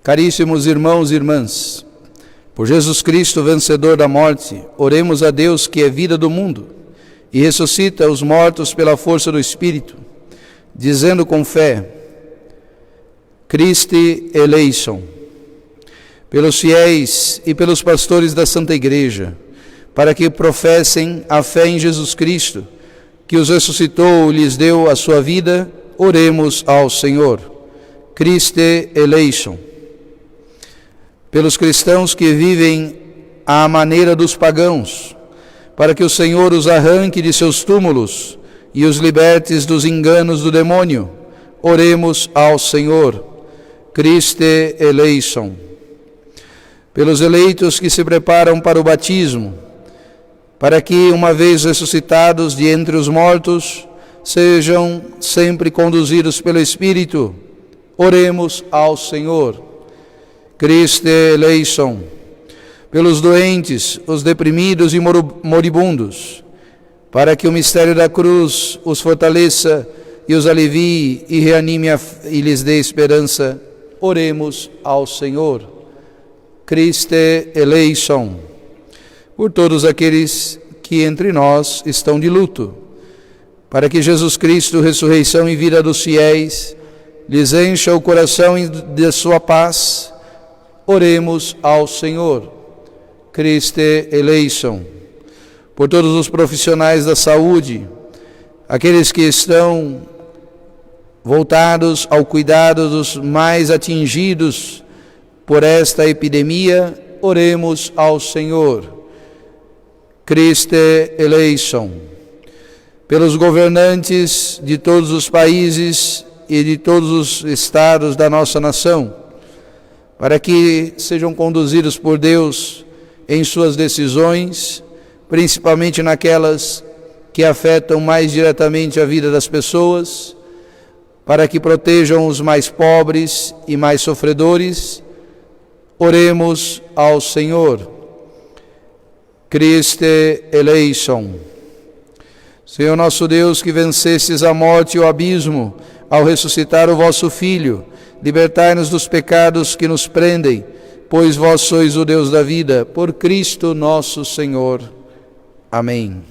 Caríssimos irmãos e irmãs, por Jesus Cristo, vencedor da morte, oremos a Deus que é vida do mundo e ressuscita os mortos pela força do Espírito, dizendo com fé: Christe eleison, pelos fiéis e pelos pastores da Santa Igreja, para que professem a fé em Jesus Cristo, que os ressuscitou e lhes deu a sua vida, oremos ao Senhor. Christe eleison. Pelos cristãos que vivem à maneira dos pagãos, para que o Senhor os arranque de seus túmulos e os libertes dos enganos do demônio, oremos ao Senhor. Christe eleison. Pelos eleitos que se preparam para o batismo, para que, uma vez ressuscitados de entre os mortos, sejam sempre conduzidos pelo Espírito, oremos ao Senhor. Christe eleison. Pelos doentes, os deprimidos e moribundos, para que o mistério da cruz os fortaleça e os alivie e reanime e lhes dê esperança, oremos ao Senhor. Christe eleison. Por todos aqueles que entre nós estão de luto, para que Jesus Cristo, ressurreição e vida dos fiéis, lhes encha o coração de sua paz, oremos ao Senhor. Christe eleison. Por todos os profissionais da saúde, aqueles que estão voltados ao cuidado dos mais atingidos por esta epidemia, oremos ao Senhor. Christe eleison. Pelos governantes de todos os países e de todos os estados da nossa nação, para que sejam conduzidos por Deus em suas decisões, principalmente naquelas que afetam mais diretamente a vida das pessoas, para que protejam os mais pobres e mais sofredores. Oremos ao Senhor. Christe eleison. Senhor nosso Deus, que vencestes a morte e o abismo ao ressuscitar o vosso Filho, libertai-nos dos pecados que nos prendem, pois vós sois o Deus da vida, por Cristo nosso Senhor. Amém.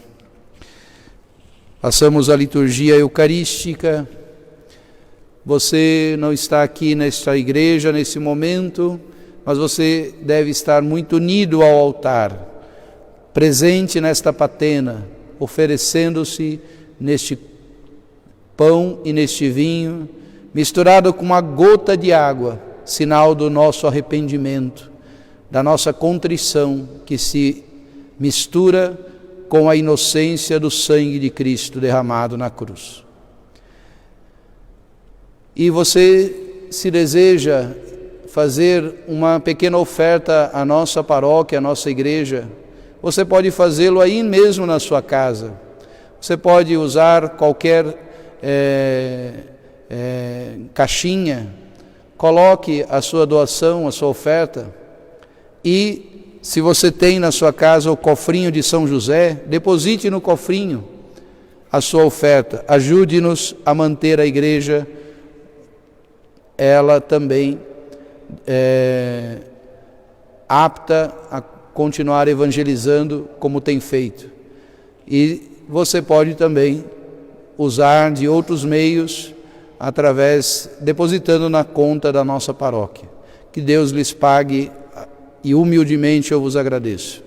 Passamos à liturgia eucarística. Você não está aqui nesta igreja nesse momento, mas você deve estar muito unido ao altar, presente nesta patena, oferecendo-se neste pão e neste vinho, misturado com uma gota de água, sinal do nosso arrependimento, da nossa contrição, que se mistura com a inocência do sangue de Cristo derramado na cruz. E você, se deseja fazer uma pequena oferta à nossa paróquia, à nossa igreja, você pode fazê-lo aí mesmo na sua casa. Você pode usar qualquer caixinha, coloque a sua doação, a sua oferta, e se você tem na sua casa o cofrinho de São José, deposite no cofrinho a sua oferta. Ajude-nos a manter a igreja, ela também apta a continuar evangelizando como tem feito. E você pode também usar de outros meios, depositando na conta da nossa paróquia. Que Deus lhes pague, e humildemente eu vos agradeço.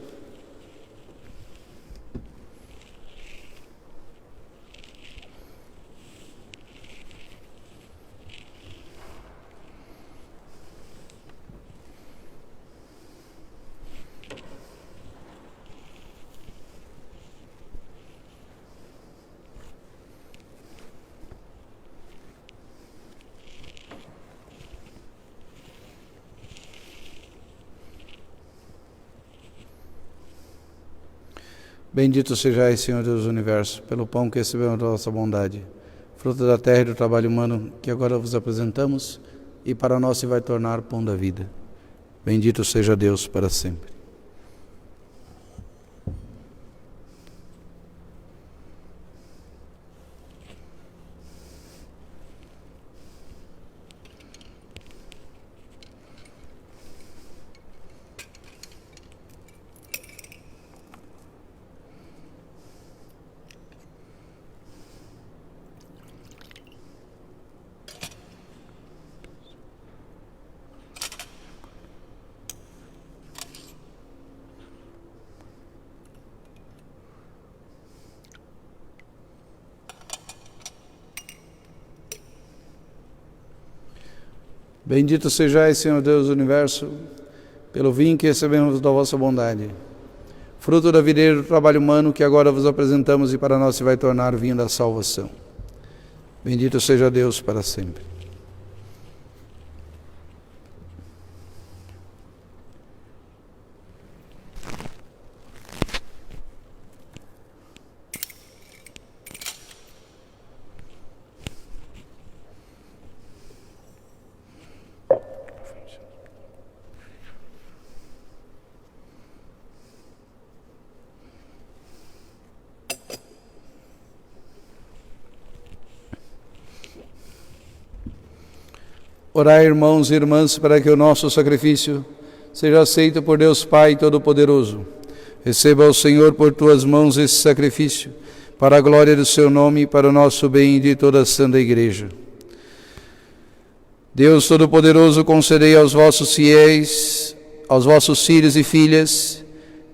Bendito sejais, Senhor Deus do Universo, pelo pão que recebemos da vossa bondade, fruto da terra e do trabalho humano que agora vos apresentamos, e para nós se vai tornar pão da vida. Bendito seja Deus para sempre. Bendito sejais, Senhor Deus do Universo, pelo vinho que recebemos da vossa bondade, fruto da videira do trabalho humano que agora vos apresentamos e para nós se vai tornar vinho da salvação. Bendito seja Deus para sempre. Orai, irmãos e irmãs, para que o nosso sacrifício seja aceito por Deus Pai Todo-Poderoso. Receba o Senhor por tuas mãos esse sacrifício, para a glória do seu nome e para o nosso bem e de toda a Santa Igreja. Deus Todo-Poderoso, concedei aos vossos fiéis, aos vossos filhos e filhas,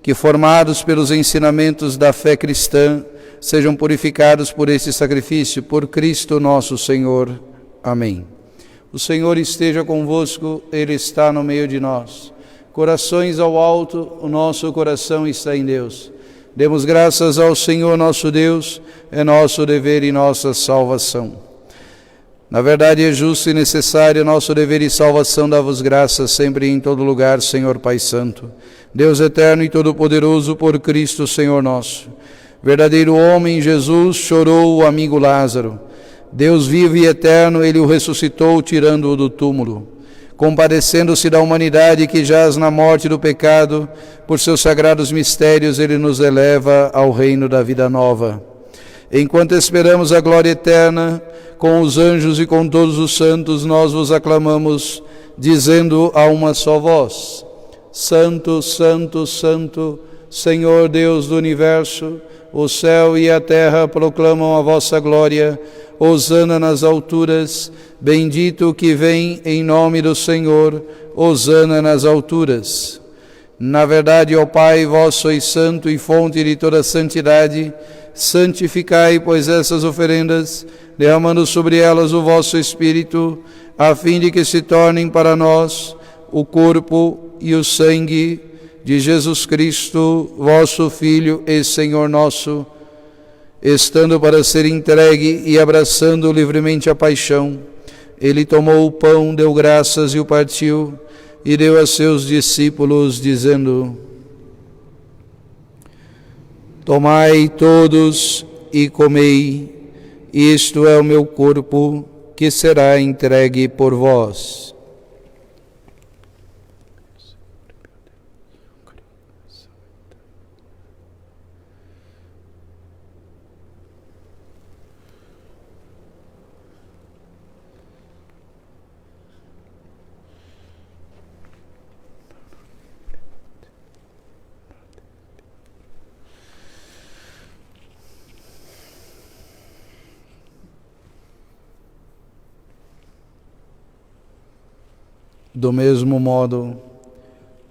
que formados pelos ensinamentos da fé cristã, sejam purificados por esse sacrifício, por Cristo nosso Senhor. Amém. O Senhor esteja convosco, Ele está no meio de nós. Corações ao alto, o nosso coração está em Deus. Demos graças ao Senhor nosso Deus, é nosso dever e nossa salvação. Na verdade é justo e necessário nosso dever e salvação dar-vos graças sempre e em todo lugar, Senhor Pai Santo, Deus eterno e todo-poderoso, por Cristo Senhor nosso. Verdadeiro homem, Jesus chorou o amigo Lázaro. Deus vivo e eterno, ele o ressuscitou, tirando-o do túmulo. Compadecendo-se da humanidade que jaz na morte do pecado, por seus sagrados mistérios ele nos eleva ao reino da vida nova. Enquanto esperamos a glória eterna, com os anjos e com todos os santos, nós vos aclamamos, dizendo a uma só voz: Santo, Santo, Santo, Senhor Deus do universo, o céu e a terra proclamam a vossa glória. Hosana nas alturas, bendito o que vem em nome do Senhor, hosana nas alturas. Na verdade, ó Pai, vós sois santo e fonte de toda santidade. Santificai, pois, essas oferendas, derramando sobre elas o vosso Espírito, a fim de que se tornem para nós o corpo e o sangue de Jesus Cristo, vosso Filho e Senhor nosso, estando para ser entregue e abraçando livremente a paixão. Ele tomou o pão, deu graças e o partiu, e deu a seus discípulos, dizendo: Tomai todos e comei, isto é o meu corpo, que será entregue por vós. Do mesmo modo,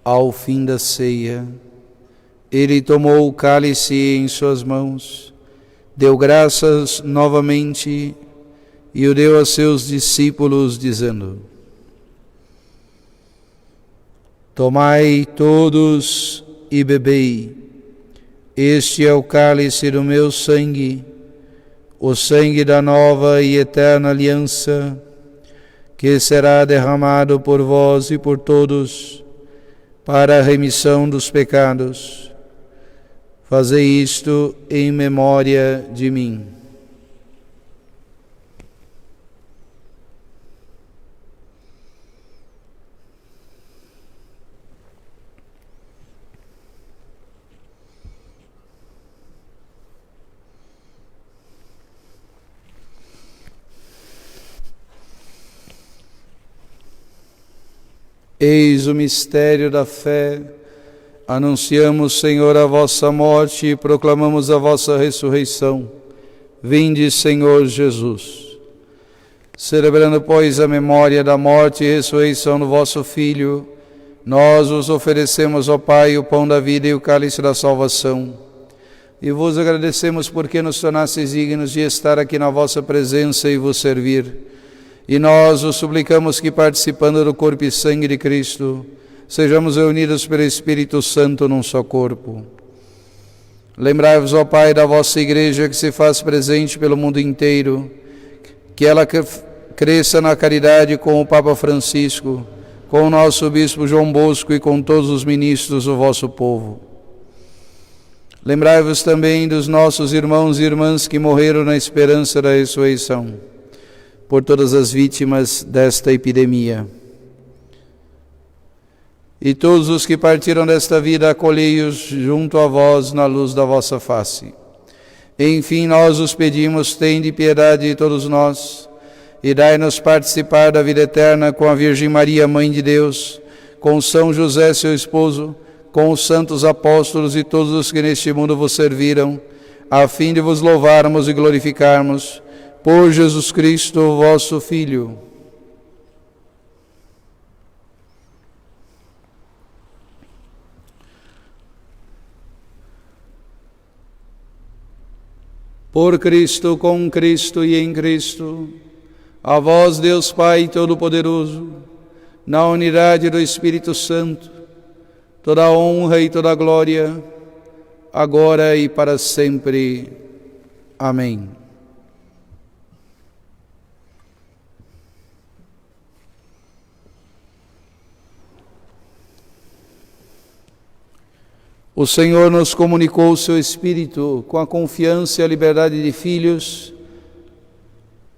ao fim da ceia, ele tomou o cálice em suas mãos, deu graças novamente e o deu a seus discípulos, dizendo: Tomai todos e bebei, este é o cálice do meu sangue, o sangue da nova e eterna aliança, que será derramado por vós e por todos, para a remissão dos pecados. Fazei isto em memória de mim. Eis o mistério da fé. Anunciamos, Senhor, a vossa morte e proclamamos a vossa ressurreição. Vinde, Senhor Jesus. Celebrando, pois, a memória da morte e ressurreição do vosso Filho, nós vos oferecemos, ó Pai, o pão da vida e o cálice da salvação. E vos agradecemos porque nos tornastes dignos de estar aqui na vossa presença e vos servir. E nós vos suplicamos que, participando do corpo e sangue de Cristo, sejamos reunidos pelo Espírito Santo num só corpo. Lembrai-vos, ó Pai, da vossa Igreja que se faz presente pelo mundo inteiro, que ela cresça na caridade com o Papa Francisco, com o nosso Bispo João Bosco e com todos os ministros do vosso povo. Lembrai-vos também dos nossos irmãos e irmãs que morreram na esperança da ressurreição, por todas as vítimas desta epidemia. E todos os que partiram desta vida, acolhei-os junto a vós na luz da vossa face. Enfim, nós os pedimos, tende piedade de todos nós, e dai-nos participar da vida eterna com a Virgem Maria, Mãe de Deus, com São José, seu esposo, com os santos apóstolos e todos os que neste mundo vos serviram, a fim de vos louvarmos e glorificarmos, por Jesus Cristo, vosso Filho. Por Cristo, com Cristo e em Cristo, a vós, Deus Pai Todo-Poderoso, na unidade do Espírito Santo, toda a honra e toda a glória, agora e para sempre. Amém. O Senhor nos comunicou o seu Espírito com a confiança e a liberdade de filhos.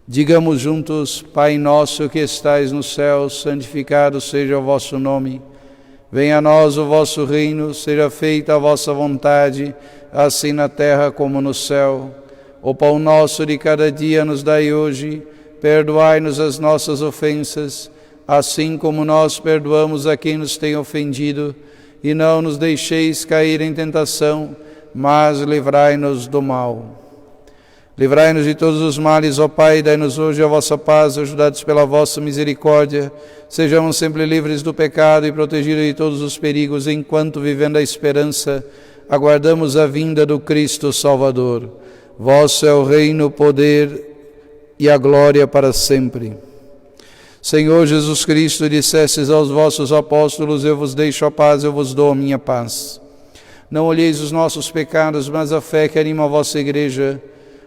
Digamos juntos: Pai nosso que estais no céu, santificado seja o vosso nome. Venha a nós o vosso reino, seja feita a vossa vontade, assim na terra como no céu. O pão nosso de cada dia nos dai hoje, perdoai-nos as nossas ofensas, assim como nós perdoamos a quem nos tem ofendido, e não nos deixeis cair em tentação, mas livrai-nos do mal. Livrai-nos de todos os males, ó Pai, dai-nos hoje a vossa paz, ajudados pela vossa misericórdia. Sejamos sempre livres do pecado e protegidos de todos os perigos, enquanto, vivendo a esperança, aguardamos a vinda do Cristo Salvador. Vosso é o reino, o poder e a glória para sempre. Senhor Jesus Cristo, dissestes aos vossos apóstolos: eu vos deixo a paz, eu vos dou a minha paz. Não olheis os nossos pecados, mas a fé que anima a vossa igreja.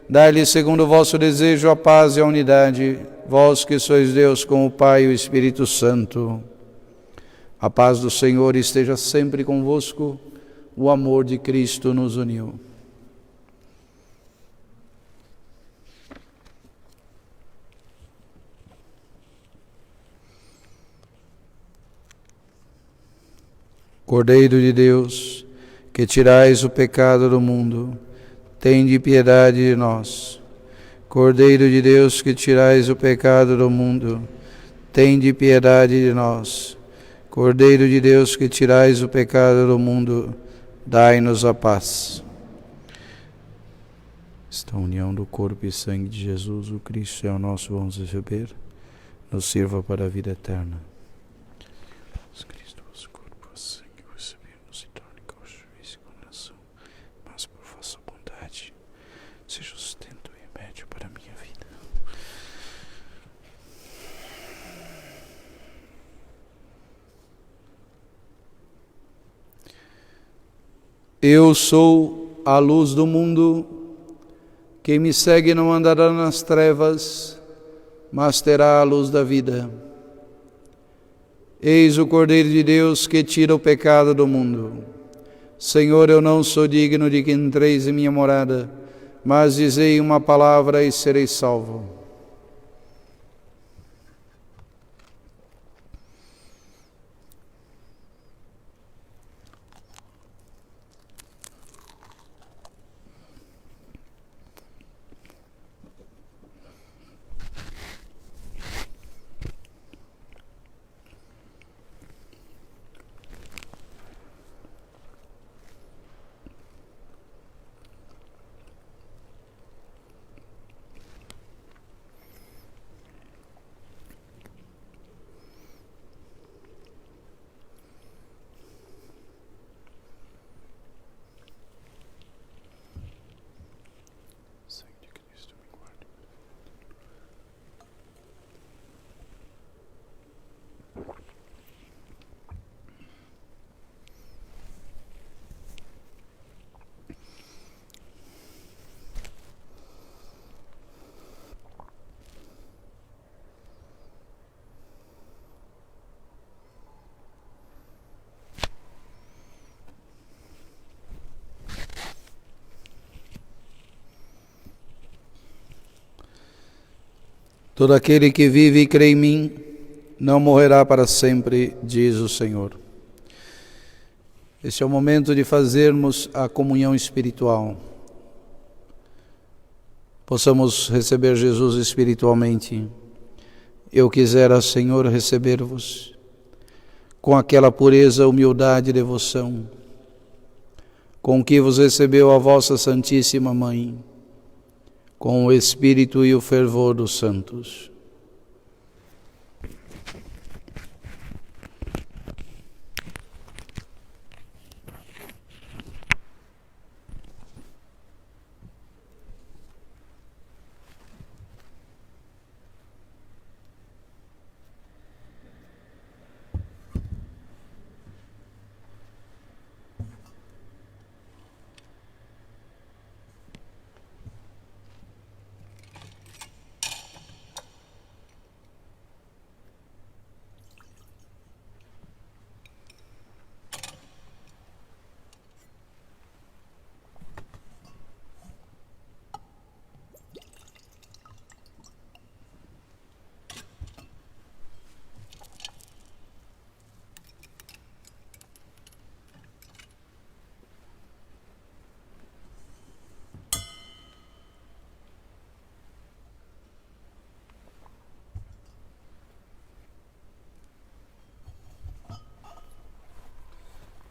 Dai-lhe, segundo o vosso desejo, a paz e a unidade, vós que sois Deus com o Pai e o Espírito Santo. A paz do Senhor esteja sempre convosco, o amor de Cristo nos uniu. Cordeiro de Deus, que tirais o pecado do mundo, tende piedade de nós. Cordeiro de Deus, que tirais o pecado do mundo, tende piedade de nós. Cordeiro de Deus, que tirais o pecado do mundo, dai-nos a paz. Esta união do corpo e sangue de Jesus, o Cristo, é o nosso, vamos receber, nos sirva para a vida eterna. Seja o sustento e remédio para a minha vida. Eu sou a luz do mundo. Quem me segue não andará nas trevas, mas terá a luz da vida. Eis o Cordeiro de Deus que tira o pecado do mundo. Senhor, eu não sou digno de que entreis em minha morada, mas dizei uma palavra e serei salvo. Todo aquele que vive e crê em mim não morrerá para sempre, diz o Senhor. Este é o momento de fazermos a comunhão espiritual. Possamos receber Jesus espiritualmente. Eu quisera, Senhor, receber-vos com aquela pureza, humildade e devoção com que vos recebeu a vossa Santíssima Mãe, com o Espírito e o fervor dos santos.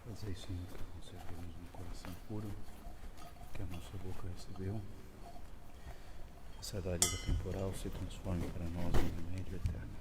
Fazei, Senhor, que conservemos um coração puro, que a nossa boca recebeu. Essa dádiva temporal se transforme para nós em remédio eterno.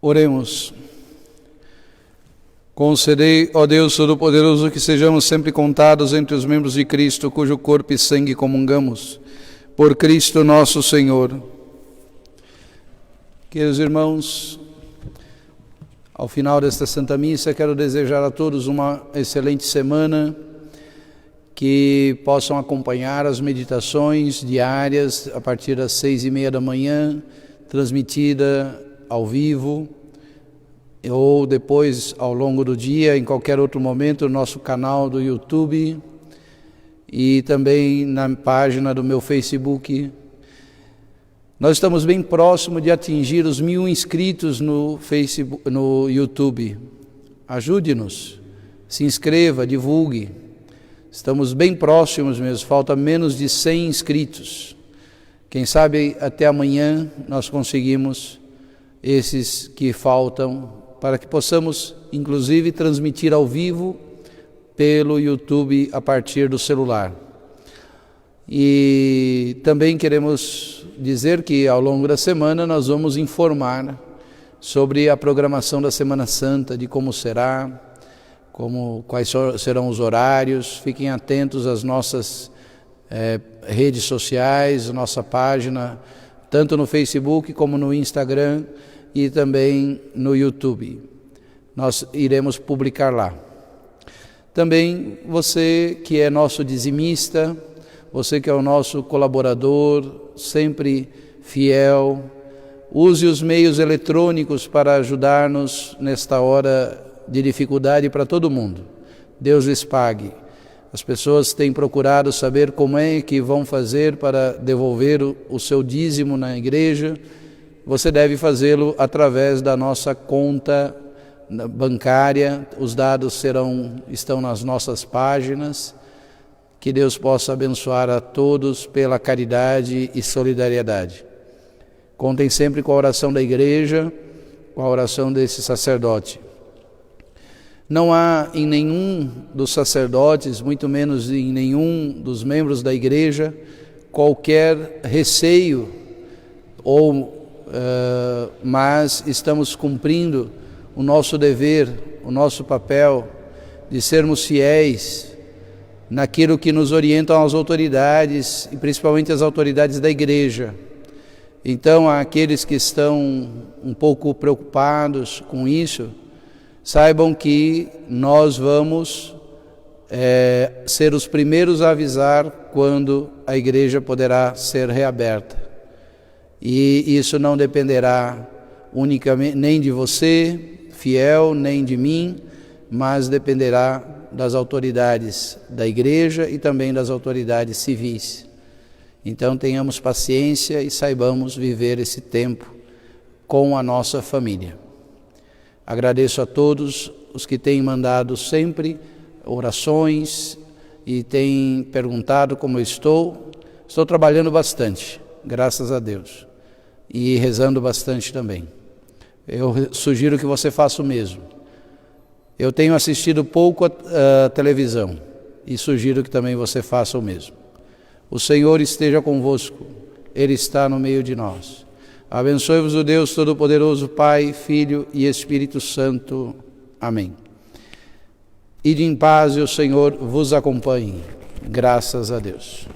Oremos. Concedei, ó Deus Todo-Poderoso, que sejamos sempre contados entre os membros de Cristo, cujo corpo e sangue comungamos. Por Cristo nosso Senhor. Queridos irmãos, ao final desta Santa Missa, quero desejar a todos uma excelente semana, que possam acompanhar as meditações diárias a partir das 6:30 da manhã, transmitida ao vivo, ou depois ao longo do dia, em qualquer outro momento, no nosso canal do YouTube e também na página do meu Facebook. Nós estamos bem próximo de atingir os 1000 inscritos no Facebook, no YouTube. Ajude-nos, se inscreva, divulgue. Estamos bem próximos mesmo, falta menos de 100 inscritos. Quem sabe até amanhã nós conseguimos esses que faltam, para que possamos, inclusive, transmitir ao vivo pelo YouTube a partir do celular. E também queremos dizer que ao longo da semana nós vamos informar sobre a programação da Semana Santa, de como será, quais serão os horários. Fiquem atentos às nossas redes sociais, nossa página, tanto no Facebook como no Instagram e também no YouTube. Nós iremos publicar lá. Também você que é nosso dizimista, você que é o nosso colaborador, sempre fiel, use os meios eletrônicos para ajudar-nos nesta hora de dificuldade para todo mundo. Deus lhes pague. As pessoas têm procurado saber como é que vão fazer para devolver o seu dízimo na igreja. Você deve fazê-lo através da nossa conta bancária. Os dados estão nas nossas páginas. Que Deus possa abençoar a todos pela caridade e solidariedade. Contem sempre com a oração da igreja, com a oração desse sacerdote. Não há em nenhum dos sacerdotes, muito menos em nenhum dos membros da igreja, qualquer receio mas estamos cumprindo o nosso dever, o nosso papel de sermos fiéis naquilo que nos orientam as autoridades, e principalmente as autoridades da igreja. Então, aqueles que estão um pouco preocupados com isso, saibam que nós vamos ser os primeiros a avisar quando a igreja poderá ser reaberta. E isso não dependerá unicamente nem de você, fiel, nem de mim, mas dependerá das autoridades da igreja e também das autoridades civis. Então tenhamos paciência e saibamos viver esse tempo com a nossa família. Agradeço a todos os que têm mandado sempre orações e têm perguntado como eu estou. Estou trabalhando bastante, graças a Deus. E rezando bastante também. Eu sugiro que você faça o mesmo. Eu tenho assistido pouco a televisão e sugiro que também você faça o mesmo. O Senhor esteja convosco, Ele está no meio de nós. Abençoe-vos o Deus Todo-Poderoso, Pai, Filho e Espírito Santo. Amém. Ide em paz e o Senhor vos acompanhe. Graças a Deus.